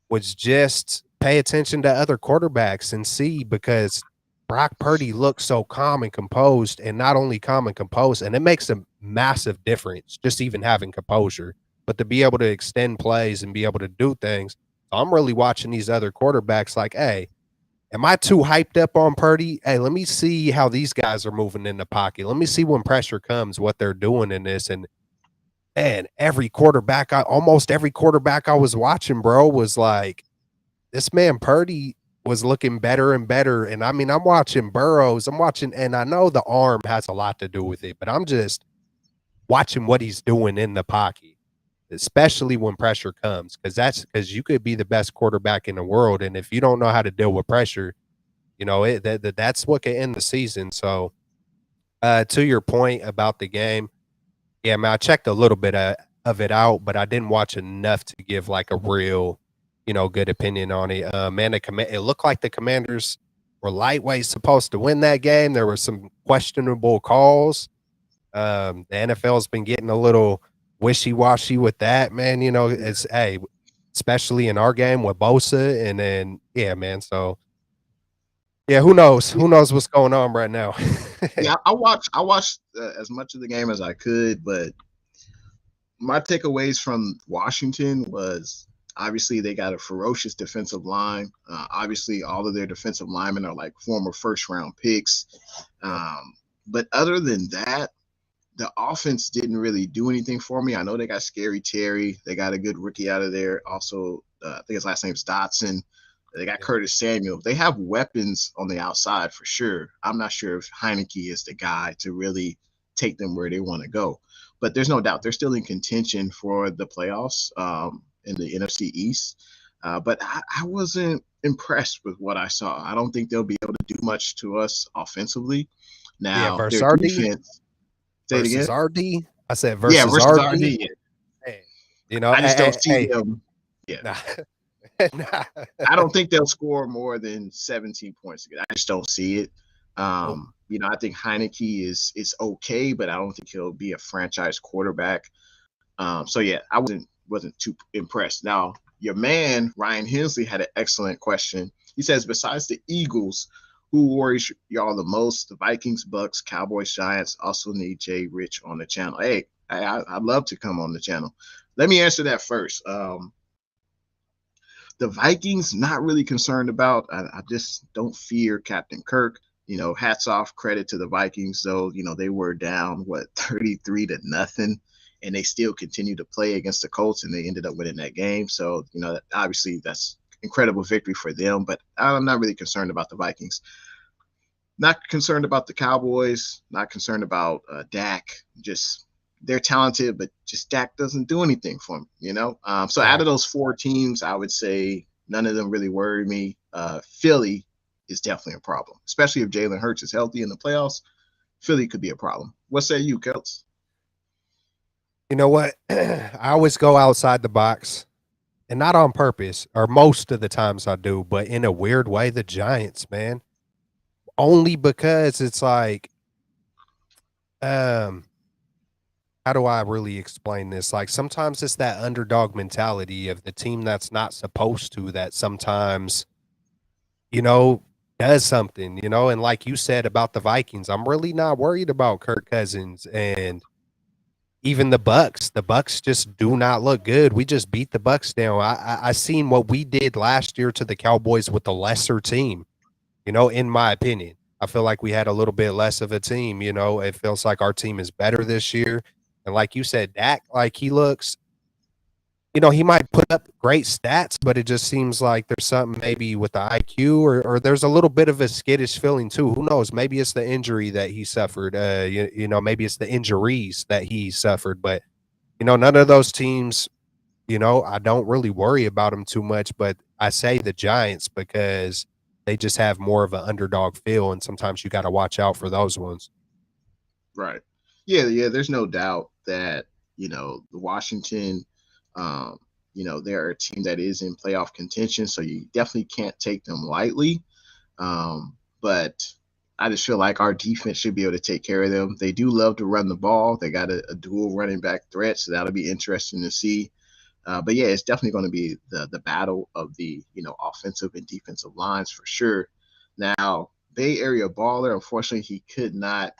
was just pay attention to other quarterbacks and see because Brock Purdy looks so calm and composed, and not only calm and composed, and it makes a massive difference just even having composure, but to be able to extend plays and be able to do things. So I'm really watching these other quarterbacks like, hey, am I too hyped up on Purdy? Hey, let me see how these guys are moving in the pocket. Let me see when pressure comes, what they're doing in this. And man, almost every quarterback I was watching, bro, was like, this man Purdy was looking better and better. And I mean, I'm watching Burrows, and I know the arm has a lot to do with it, but I'm just watching what he's doing in the pocket, especially when pressure comes, because you could be the best quarterback in the world. And if you don't know how to deal with pressure, that's what could end the season. So, to your point about the game, yeah, man, I checked a little bit of it out, but I didn't watch enough to give like a real, good opinion on it. Man, it looked like the Commanders were lightweight supposed to win that game. There were some questionable calls. The NFL's been getting a little wishy washy with that, man. It's hey, especially in our game with Bosa, and then yeah, man. So yeah, who knows? Who knows what's going on right now? Yeah, I watched as much of the game as I could, but my takeaways from Washington was obviously they got a ferocious defensive line. Obviously, all of their defensive linemen are like former first round picks. Yep. But other than that, the offense didn't really do anything for me. I know they got Scary Terry. They got a good rookie out of there. Also, I think his last name's Dotson. They got Yep. Curtis Samuel. They have weapons on the outside for sure. I'm not sure if Heineke is the guy to really take them where they want to go. But there's no doubt they're still in contention for the playoffs in the NFC East. But I wasn't impressed with what I saw. I don't think they'll be able to do much to us offensively. Yeah, Now, versus their RD. defense, say it Versus again. RD. I said Yeah, versus versus RD. RD. Hey, you know, I just don't hey, see hey, them. Yeah, nah, nah. I don't think they'll score more than 17 points. I just don't see it. Nope. I think Heineke is okay, but I don't think he'll be a franchise quarterback. So yeah, I wasn't too impressed. Now, your man Ryan Hensley had an excellent question. He says, besides the Eagles, who worries y'all the most? The Vikings, Bucks, Cowboys, Giants. Also need Jay Rich on the channel. Hey, I'd love to come on the channel. Let me answer that first. The Vikings, not really concerned about. I just don't fear Captain Kirk. Hats off, credit to the Vikings, though. They were down, 33-0, and they still continued to play against the Colts, and they ended up winning that game. So, obviously that's incredible victory for them, but I'm not really concerned about the Vikings. Not concerned about the Cowboys, not concerned about Dak. Just they're talented, but just Dak doesn't do anything for them. So out of Right. those four teams, I would say none of them really worry me. Philly is definitely a problem, especially if Jalen Hurts is healthy in the playoffs. Philly could be a problem. What say you, Kelts? You know what? I always go outside the box, and not on purpose, or most of the times I do, but in a weird way, the Giants, man. Only because it's like, um, how do I really explain this? Like sometimes it's that underdog mentality of the team that's not supposed to that sometimes, you know, does something, and like you said about the Vikings, I'm really not worried about Kirk Cousins and even the Bucks. The Bucks just do not look good. We just beat the Bucks down. I seen what we did last year to the Cowboys with a lesser team, in my opinion. I feel like we had a little bit less of a team, it feels like our team is better this year. And like you said, Dak, like he looks, he might put up great stats, but it just seems like there's something maybe with the IQ or there's a little bit of a skittish feeling too. Who knows? Maybe it's the injury that he suffered. Maybe it's the injuries that he suffered. But none of those teams, I don't really worry about them too much. But I say the Giants because they just have more of an underdog feel, and sometimes you got to watch out for those ones. Right. Yeah, yeah. There's no doubt that the Washington, they're a team that is in playoff contention, so you definitely can't take them lightly. But I just feel like our defense should be able to take care of them. They do love to run the ball. They got a dual running back threat, so that'll be interesting to see. But yeah, it's definitely going to be the battle of the offensive and defensive lines for sure. Now, Bay Area baller, unfortunately, he could not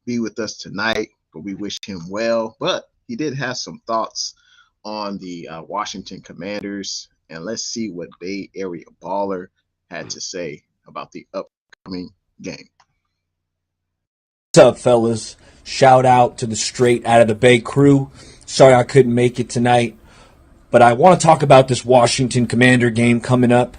be with us tonight, but we wish him well. But he did have some thoughts on the Washington Commanders, and let's see what Bay Area baller had to say about the upcoming game. What's up, fellas? Shout out to the Straight Outta The Bay crew. Sorry I couldn't make it tonight, but I want to talk about this Washington Commander game coming up.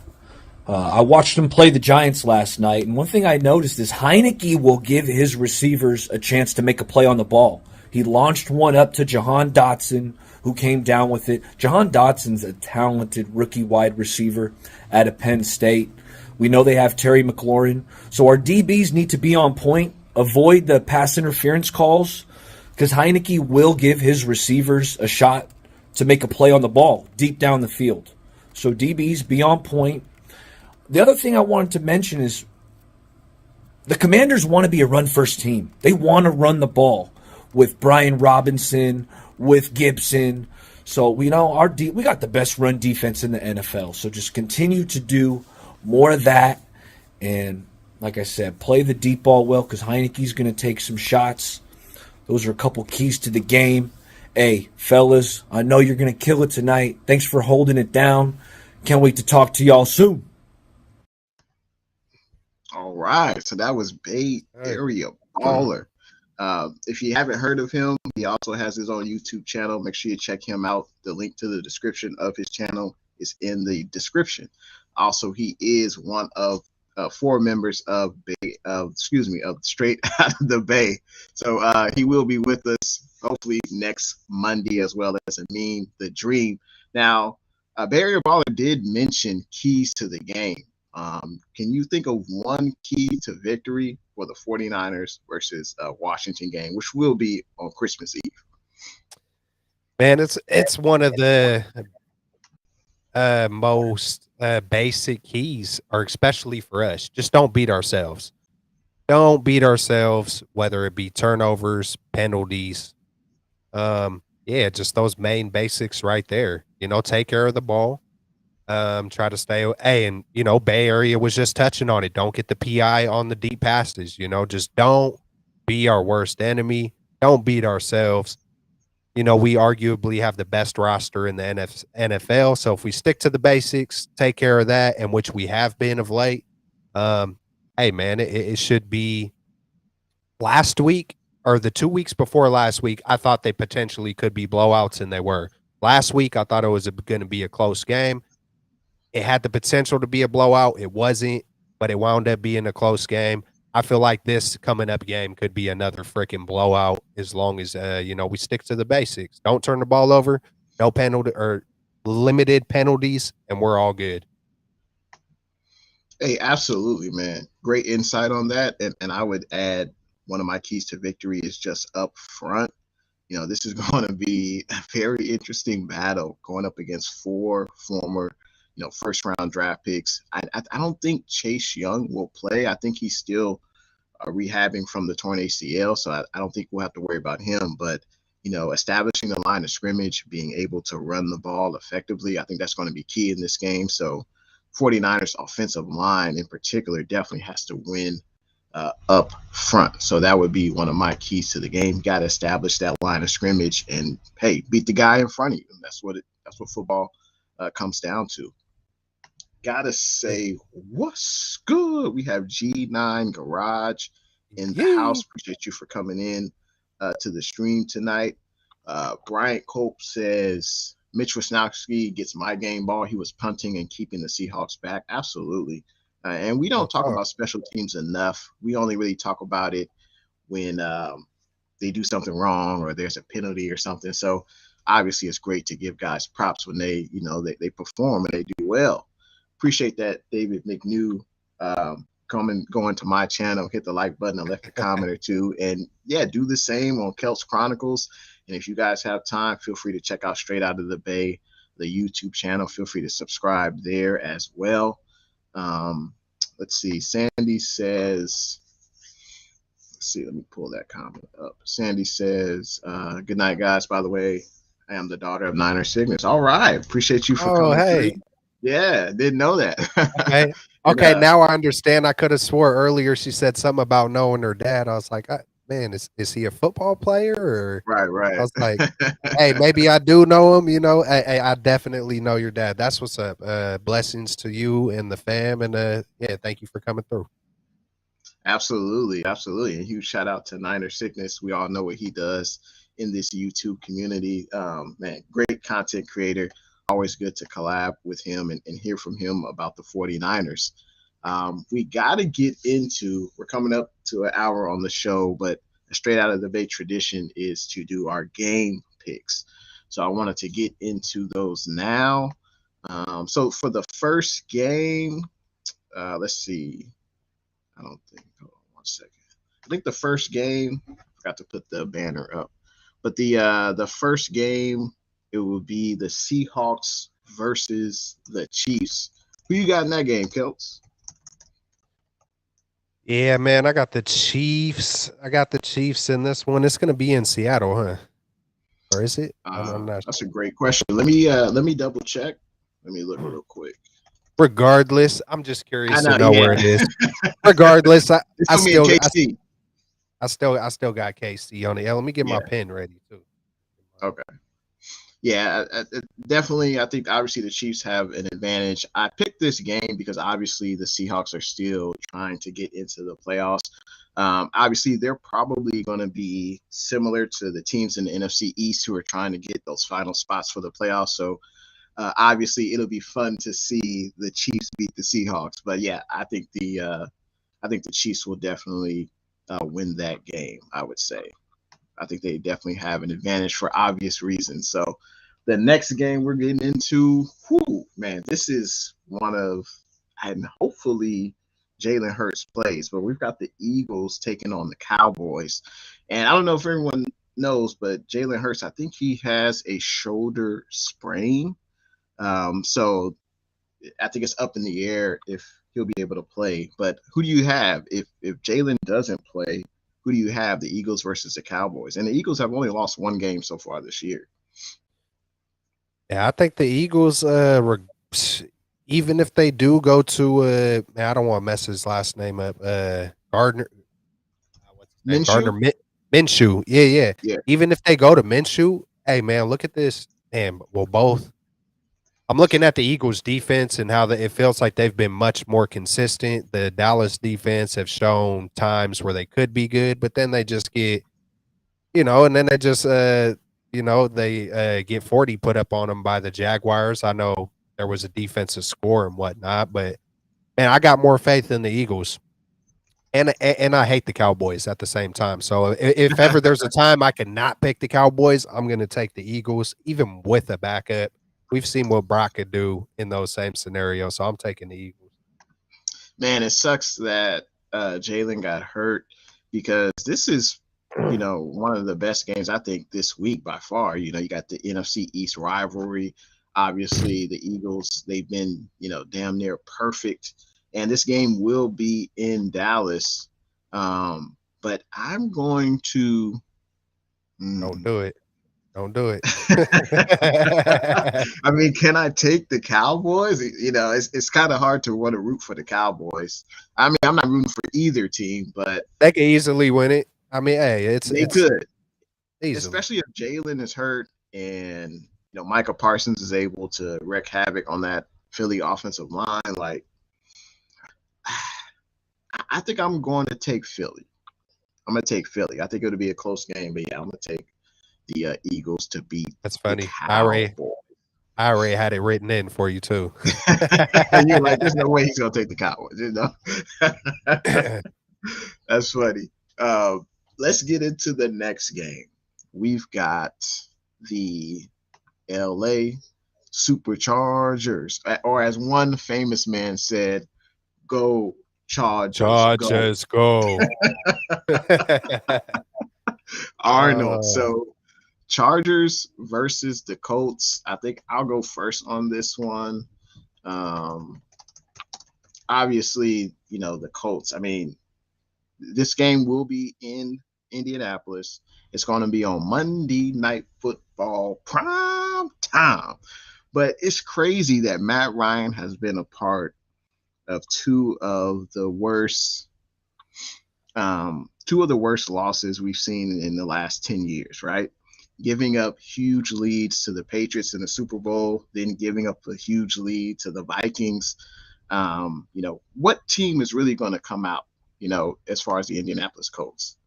I watched them play the Giants last night, and one thing I noticed is Heineke will give his receivers a chance to make a play on the ball. He launched one up to Jahan Dotson, who came down with it. Jahan Dotson's a talented rookie wide receiver out of Penn State. We know they have Terry McLaurin, so our DBs need to be on point, avoid the pass interference calls, because Heineke will give his receivers a shot to make a play on the ball deep down the field. So DBs, be on point. The other thing I wanted to mention is the Commanders want to be a run-first team. They want to run the ball with Brian Robinson, with Gibson. So we know we got the best run defense in the NFL. So just continue to do more of that. And like I said, play the deep ball well because Heineke's going to take some shots. Those are a couple keys to the game. Hey, fellas, I know you're going to kill it tonight. Thanks for holding it down. Can't wait to talk to y'all soon. All right, so that was Bay Area baller. If you haven't heard of him, he also has his own YouTube channel. Make sure you check him out. The link to the description of his channel is in the description. Also, he is one of 4 members of Straight Out of the Bay. So he will be with us hopefully next Monday, as well as Amin the Dream. Now, Bay Area Baller did mention keys to the game. Can you think of one key to victory for the 49ers versus Washington game, which will be on Christmas Eve? Man, it's one of the most basic keys, or especially for us. Just don't beat ourselves. Don't beat ourselves, whether it be turnovers, penalties. Yeah, just those main basics right there. Take care of the ball. Try to stay. Hey, and Bay Area was just touching on it. Don't get the PI on the deep passes. Just don't be our worst enemy. Don't beat ourselves. We arguably have the best roster in the NFL. So if we stick to the basics, take care of that, and which we have been of late, hey, man, it should be last week or the 2 weeks before last week. I thought they potentially could be blowouts, and they were. Last week, I thought it was going to be a close game. It had the potential to be a blowout. It wasn't, but it wound up being a close game. I feel like this coming up game could be another freaking blowout as long as we stick to the basics. Don't turn the ball over, no penalty or limited penalties, and we're all good. Hey, absolutely, man. Great insight on that. And I would add one of my keys to victory is just up front. This is going to be a very interesting battle going up against four former, first round draft picks. I don't think Chase Young will play. I think he's still rehabbing from the torn ACL, so I don't think we'll have to worry about him. But establishing the line of scrimmage, being able to run the ball effectively, I think that's going to be key in this game. So 49ers offensive line in particular definitely has to win up front. So that would be one of my keys to the game. Got to establish that line of scrimmage and, hey, beat the guy in front of you. That's what football comes down to. Gotta say, what's good? We have G9 Garage in the house. Appreciate you for coming in to the stream tonight. Bryant Cope says Mitch Wisnowski gets my game ball. He was punting and keeping the Seahawks back. Absolutely. And we don't talk about special teams enough. We only really talk about it when they do something wrong or there's a penalty or something. So obviously it's great to give guys props when they perform and they do well. Appreciate that, David McNew. Going to my channel, hit the like button and left a comment or two. And yeah, do the same on Kelts Chronicles. And if you guys have time, feel free to check out Straight Outta The Bay, the YouTube channel. Feel free to subscribe there as well. Let's see. Sandy says, let me pull that comment up. Sandy says, good night, guys. By the way, I am the daughter of Niner Cygnus. All right. Appreciate you for coming through. Yeah, didn't know that. Okay. Now I understand. I could have swore earlier she said something about knowing her dad. I was like, man, is he a football player? Or right. I was like, hey, maybe I do know him. I definitely know your dad. That's what's up. Blessings to you and the fam, and yeah, thank you for coming through. Absolutely. A huge shout out to Niner Sickness. We all know what he does in this YouTube community. Man, great content creator. Always good to collab with him and hear from him about the 49ers. We got to get into, we're coming up to an hour on the show, but a Straight Outta The Bay tradition is to do our game picks. So I wanted to get into those now. So for the first game, let's see. Hold on one second. I think the first game, I forgot to put the banner up, but the first game, it will be the Seahawks versus the Chiefs. Who you got in that game, Kelts? Yeah, man, I got the Chiefs. In this one. It's going to be in Seattle, huh? Or is it? I'm not that's sure. A great question. Let me double check. Let me look real quick. Regardless, I'm just curious to know where it is. Regardless, I still got KC on it. Yeah, let me get my pen ready too. Okay. Yeah, definitely. I think obviously the Chiefs have an advantage. I picked this game because obviously the Seahawks are still trying to get into the playoffs. Obviously, they're probably going to be similar to the teams in the NFC East who are trying to get those final spots for the playoffs. So obviously, it'll be fun to see the Chiefs beat the Seahawks. But yeah, I think the Chiefs will definitely win that game. I would say. I think they definitely have an advantage for obvious reasons. So The next game we're getting into, whoo, man, this is one of, and hopefully Jalen Hurts plays, but we've got the Eagles taking on the Cowboys. And I don't know if everyone knows, but Jalen Hurts, I think he has a shoulder sprain. So I think it's up in the air if he'll be able to play. But who do you have if Jalen doesn't play? Who do you have? The Eagles versus the Cowboys, and the Eagles have only lost one game so far this year. Yeah, I think the Eagles, even if they do go to, man, I don't want to mess his last name up. Gardner, what's his name? Minshew, Minshew. Yeah, yeah. yeah, Even if they go to Minshew, hey man, look at this. Man, well, both. I'm looking at the Eagles defense and how it feels like they've been much more consistent. The Dallas defense have shown times where they could be good, but then they just get, and then they just, they get 40 put up on them by the Jaguars. I know there was a defensive score and whatnot, but man, I got more faith in the Eagles. And I hate the Cowboys at the same time. So if ever there's a time I cannot pick the Cowboys, I'm going to take the Eagles, even with a backup. We've seen what Brock could do in those same scenarios, so I'm taking the Eagles. man, it sucks that Jalen got hurt because this is, one of the best games I think this week by far. You got the NFC East rivalry. Obviously, the Eagles, they've been, damn near perfect. And this game will be in Dallas. But I'm going to. Don't do it. Don't do it. I mean, can I take the Cowboys? It's kind of hard to want to root for the Cowboys. I mean, I'm not rooting for either team, but they could easily win it. I mean, hey, they could, easily. Especially if Jalen is hurt and Micah Parsons is able to wreak havoc on that Philly offensive line. Like, I think I'm going to take Philly. I'm going to take Philly. I think it'll be a close game, but yeah, I'm going to take the Eagles to beat. That's funny. The Cowboys. I already had it written in for you too. And you're like, there's no way he's gonna take the Cowboys. That's funny. Let's get into the next game. We've got the LA Superchargers, or as one famous man said, "Go Chargers, Chargers, go." Arnold. So Chargers versus the Colts. I think I'll go first on this one. Obviously, the Colts. I mean, this game will be in Indianapolis. It's going to be on Monday Night Football prime time. But it's crazy that Matt Ryan has been a part of two of the worst losses we've seen in the last 10 years, right? Giving up huge leads to the Patriots in the Super Bowl, then giving up a huge lead to the Vikings. What team is really going to come out, as far as the Indianapolis Colts?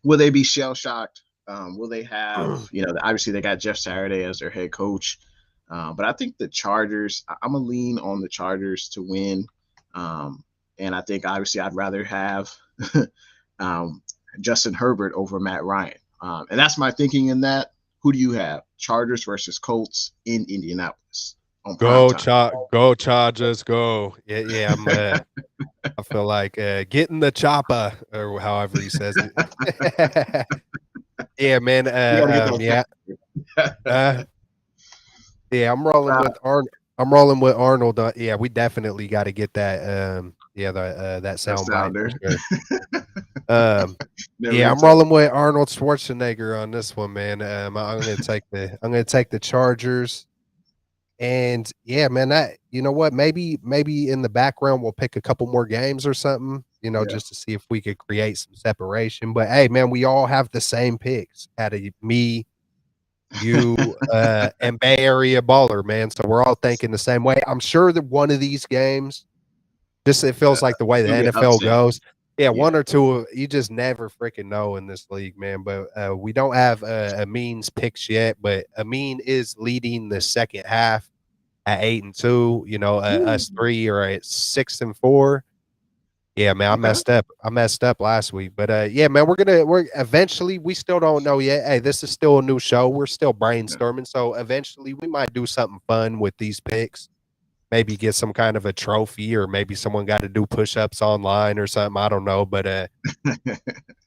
Will they be shell-shocked? Will they have, obviously they got Jeff Saturday as their head coach. But I think the Chargers, I'm going to lean on the Chargers to win. And I think, obviously, I'd rather have Justin Herbert over Matt Ryan. And that's my thinking in that. Who do you have? Chargers versus Colts in Indianapolis. Go Chargers, go. Yeah, I feel like getting the chopper, or however he says it. Yeah, man. Yeah. Yeah, I'm rolling with Arnold. I'm rolling with Arnold. Yeah, we definitely got to get that. That sound bite. Sure. Yeah, I'm rolling with Arnold Schwarzenegger on this one, man. I'm gonna take the Chargers. And yeah, man, you know what? Maybe in the background we'll pick a couple more games or something, just to see if we could create some separation. But hey, man, we all have the same picks out of me, you, and Bay Area Baller, man. So we're all thinking the same way. I'm sure that one of these games, just it feels like the way the NFL goes. Yeah, one or two, you just never freaking know in this league, man. But we don't have Amin's picks yet, but Amin is leading the second half at 8-2. Us three are at 6-4. Yeah, man, Okay. I messed up last week, but yeah, man, we're eventually. We still don't know yet. Hey, this is still a new show. We're still Yeah. brainstorming, so eventually we might do something fun with these picks. Maybe get some kind of a trophy, or maybe someone got to do push-ups online or something. I don't know, but yeah,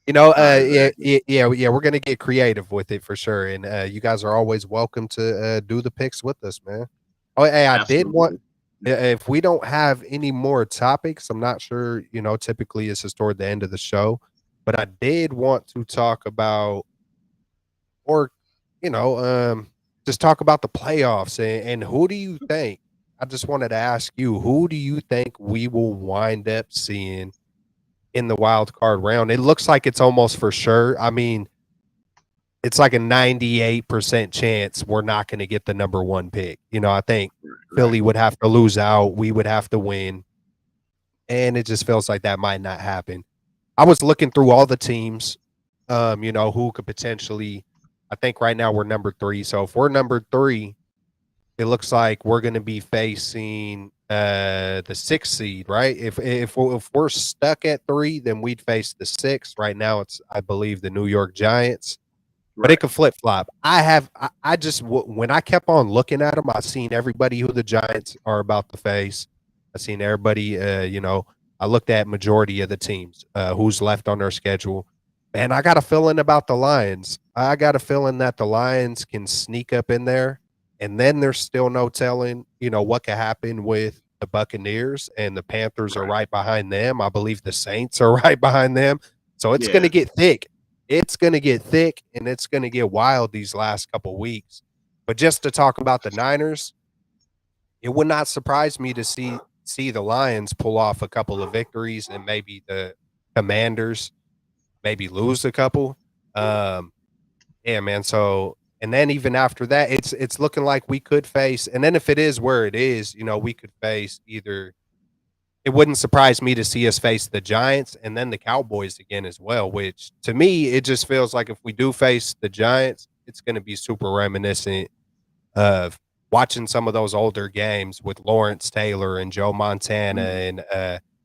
Exactly. yeah, we're gonna get creative with it for sure. And you guys are always welcome to do the picks with us, man. Oh, hey, I did want Absolutely. if we don't have any more topics, I'm not sure, typically this is toward the end of the show, but I did want to talk about or you know, just talk about the playoffs and who do you think I just wanted to ask you, who do you think we will wind up seeing in the wild card round? It looks like it's almost for sure. I mean, it's like a 98% chance we're not going to get the number 1 pick. I think Right. Philly would have to lose out, we would have to win, and it just feels like that might not happen. I was looking through all the teams, who could potentially. I think right now we're number 3, so if we're number 3, it looks like we're going to be facing the 6th seed, right? If we're stuck at 3, then we'd face the 6th. Right now, it's I believe the New York Giants, but it Right. could flip flop. I just when I kept on looking at them, I've seen everybody who the Giants are about to face. I've seen everybody. I looked at majority of the teams who's left on their schedule, and I got a feeling about the Lions. I got a feeling that the Lions can sneak up in there, and then there's still no telling, what could happen with the Buccaneers, and the Panthers are Right. right behind them. I believe the Saints are right behind them. So it's going Yeah. to get thick. It's going to get thick and it's going to get wild these last couple weeks. But just to talk about the Niners, it would not surprise me to see the Lions pull off a couple of victories and maybe the Commanders maybe lose a couple. Um, yeah, man. So and then even after that, it's looking like we could face. And then if it is where it is, we could face either. It wouldn't surprise me to see us face the Giants and then the Cowboys again as well, which to me, it just feels like if we do face the Giants, it's going to be super reminiscent of watching some of those older games with Lawrence Taylor and Joe Montana Mhm.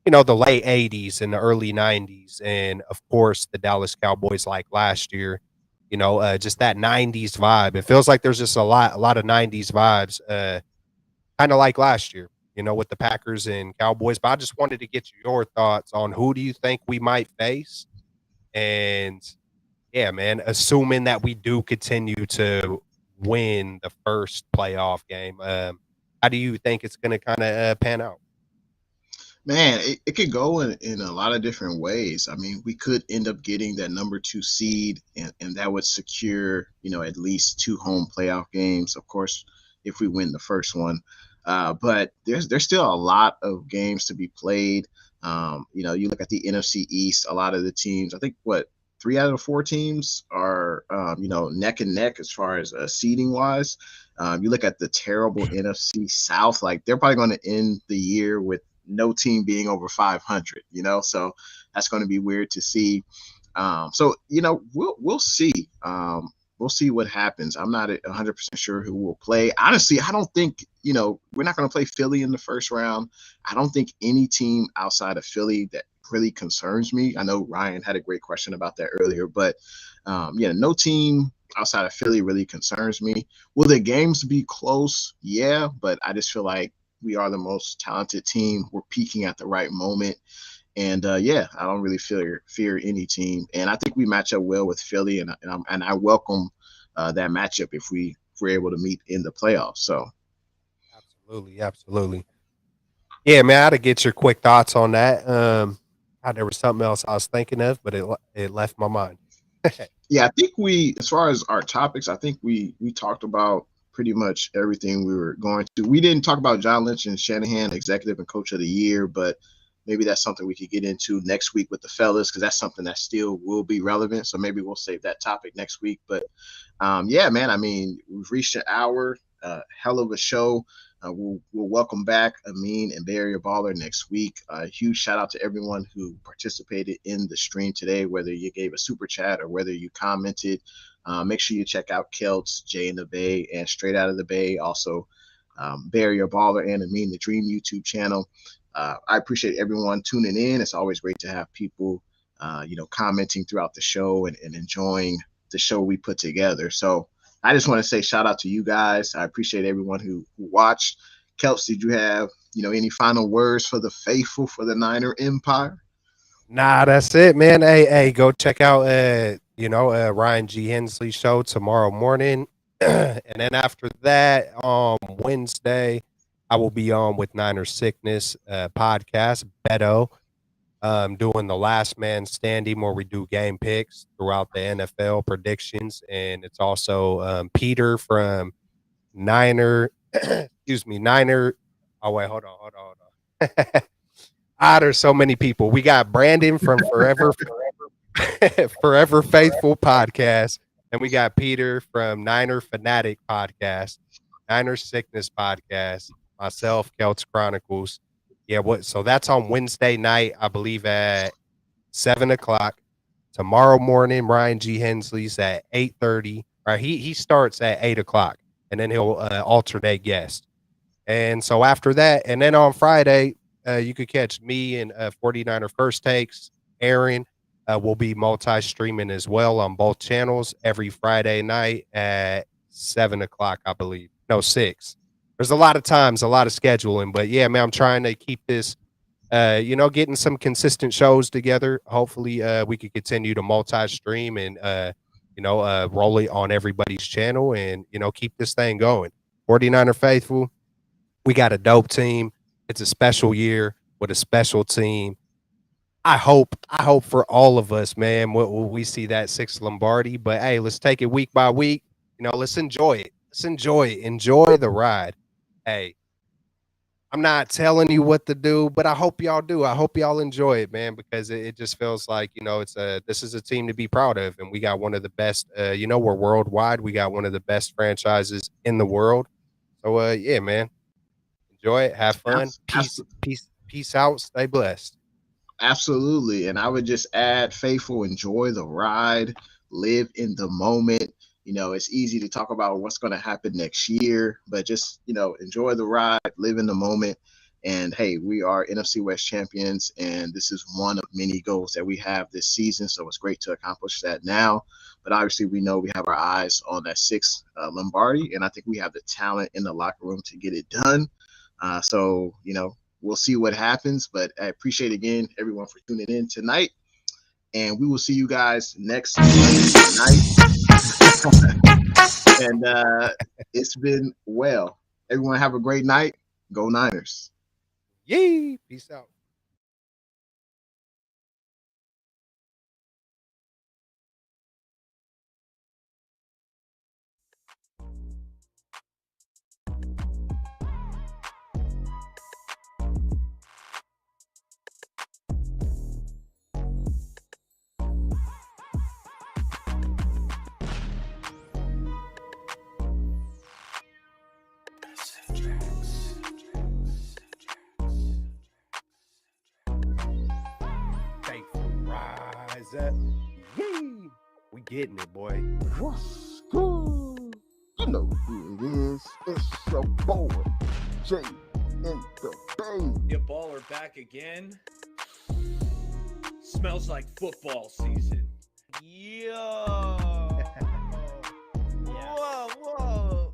and, the late 80s and the early 90s. And of course, the Dallas Cowboys like last year, just that 90s vibe. It feels like there's just a lot of 90s vibes. Kinda like last year, with the Packers and Cowboys, but I just wanted to get your thoughts on who do you think we might face? And, yeah, man, assuming that we do continue to win the first playoff game, how do you think it's gonna kinda, pan out? Man, it could go in a lot of different ways. I mean, we could end up getting that number 2 seed, and that would secure, at least 2 home playoff games. Of course, if we win the first one, but there's still a lot of games to be played. You look at the NFC East. A lot of the teams, I think, what 3 out of the 4 teams are, neck and neck as far as seeding wise. You look at the terrible NFC South, like they're probably going to end the year with no team being over 500, so that's going to be weird to see. So we'll see. We'll see what happens. I'm not 100% sure who will play. Honestly, I don't think we're not going to play Philly in the first round. I don't think any team outside of Philly that really concerns me. I know Ryan had a great question about that earlier, but yeah, no team outside of Philly really concerns me. Will the games be close? Yeah, but I just feel like we are the most talented team. We're peaking at the right moment. And yeah, I don't really fear any team. And I think we match up well with Philly, and I welcome that matchup if we're able to meet in the playoffs. So Absolutely, absolutely. Yeah, man, I had to get your quick thoughts on that. There was something else I was thinking of, but it left my mind. yeah, I think as far as our topics, I think we talked about pretty much everything we were going to. We didn't talk about John Lynch and Shanahan, executive and coach of the year, but maybe that's something we could get into next week with the fellas because that's something that still will be relevant. So maybe we'll save that topic next week. But yeah, man, I mean, we've reached an hour, hell of a show. We'll welcome back Amin and Barry Baller next week. Huge shout out to everyone who participated in the stream today, whether you gave a super chat or whether you commented. Make sure you check out Kelts, Jay in the Bay, and Straight Out of the Bay. Also, Barry Baller and Amin the Dream YouTube channel. I appreciate everyone tuning in. It's always great to have people, commenting throughout the show and enjoying the show we put together. So I just want to say shout out to you guys. I appreciate everyone who watched. Kelps, did you have, any final words for the faithful, for the Niner Empire? Nah, that's it, man. Hey, go check out Ryan G. Hensley's show tomorrow morning. And then after that, Wednesday, I will be on with Niner Sickness podcast, Beto, doing the last man standing where we do game picks throughout the NFL predictions. And it's also Peter from Niner, excuse me, Niner. Oh wait, hold on. There's so many people. We got Brandon from Forever Faithful podcast, and we got Peter from Niner Fanatic podcast, Niner Sickness podcast, myself, Celts Chronicles. Yeah, so that's on Wednesday night, I believe at 7 o'clock. Tomorrow morning, Ryan G. Hensley's at 8:30. Right, he starts at 8 o'clock, and then he'll alternate guests. And so after that, and then on Friday, you could catch me and 49er First Takes. Aaron will be multi-streaming as well on both channels every Friday night at 7 o'clock, I believe. No, 6. There's a lot of times, a lot of scheduling, but yeah, man, I'm trying to keep this, getting some consistent shows together. Hopefully, we could continue to multi-stream and, roll it on everybody's channel and, keep this thing going. 49er Faithful, we got a dope team. It's a special year with a special team. I hope for all of us, man, we see that 6th Lombardi. But hey, let's take it week by week. Let's enjoy it. Enjoy the ride. Hey, I'm not telling you what to do, but I hope y'all do. I hope y'all enjoy it, man, because it just feels like, this is a team to be proud of. And we got one of the best, we're worldwide. We got one of the best franchises in the world. So, yeah, man, enjoy it. Have fun. Peace out. Stay blessed. Absolutely. And I would just add, faithful, enjoy the ride, live in the moment. It's easy to talk about what's going to happen next year, but just, enjoy the ride, live in the moment. And hey, we are NFC West champions, and this is one of many goals that we have this season. So it's great to accomplish that now. But obviously, we know we have our eyes on that 6th Lombardi, and I think we have the talent in the locker room to get it done. So, we'll see what happens, but I appreciate again everyone for tuning in tonight, and we will see you guys next night. And it's been well. Everyone have a great night. Go Niners. Yay. Peace out. Rise up. Yay. We getting it, boy. What's good? You know who it is. It's your boy, Jay in the Bay. Your baller back again. Smells like football season. Yo. Whoa.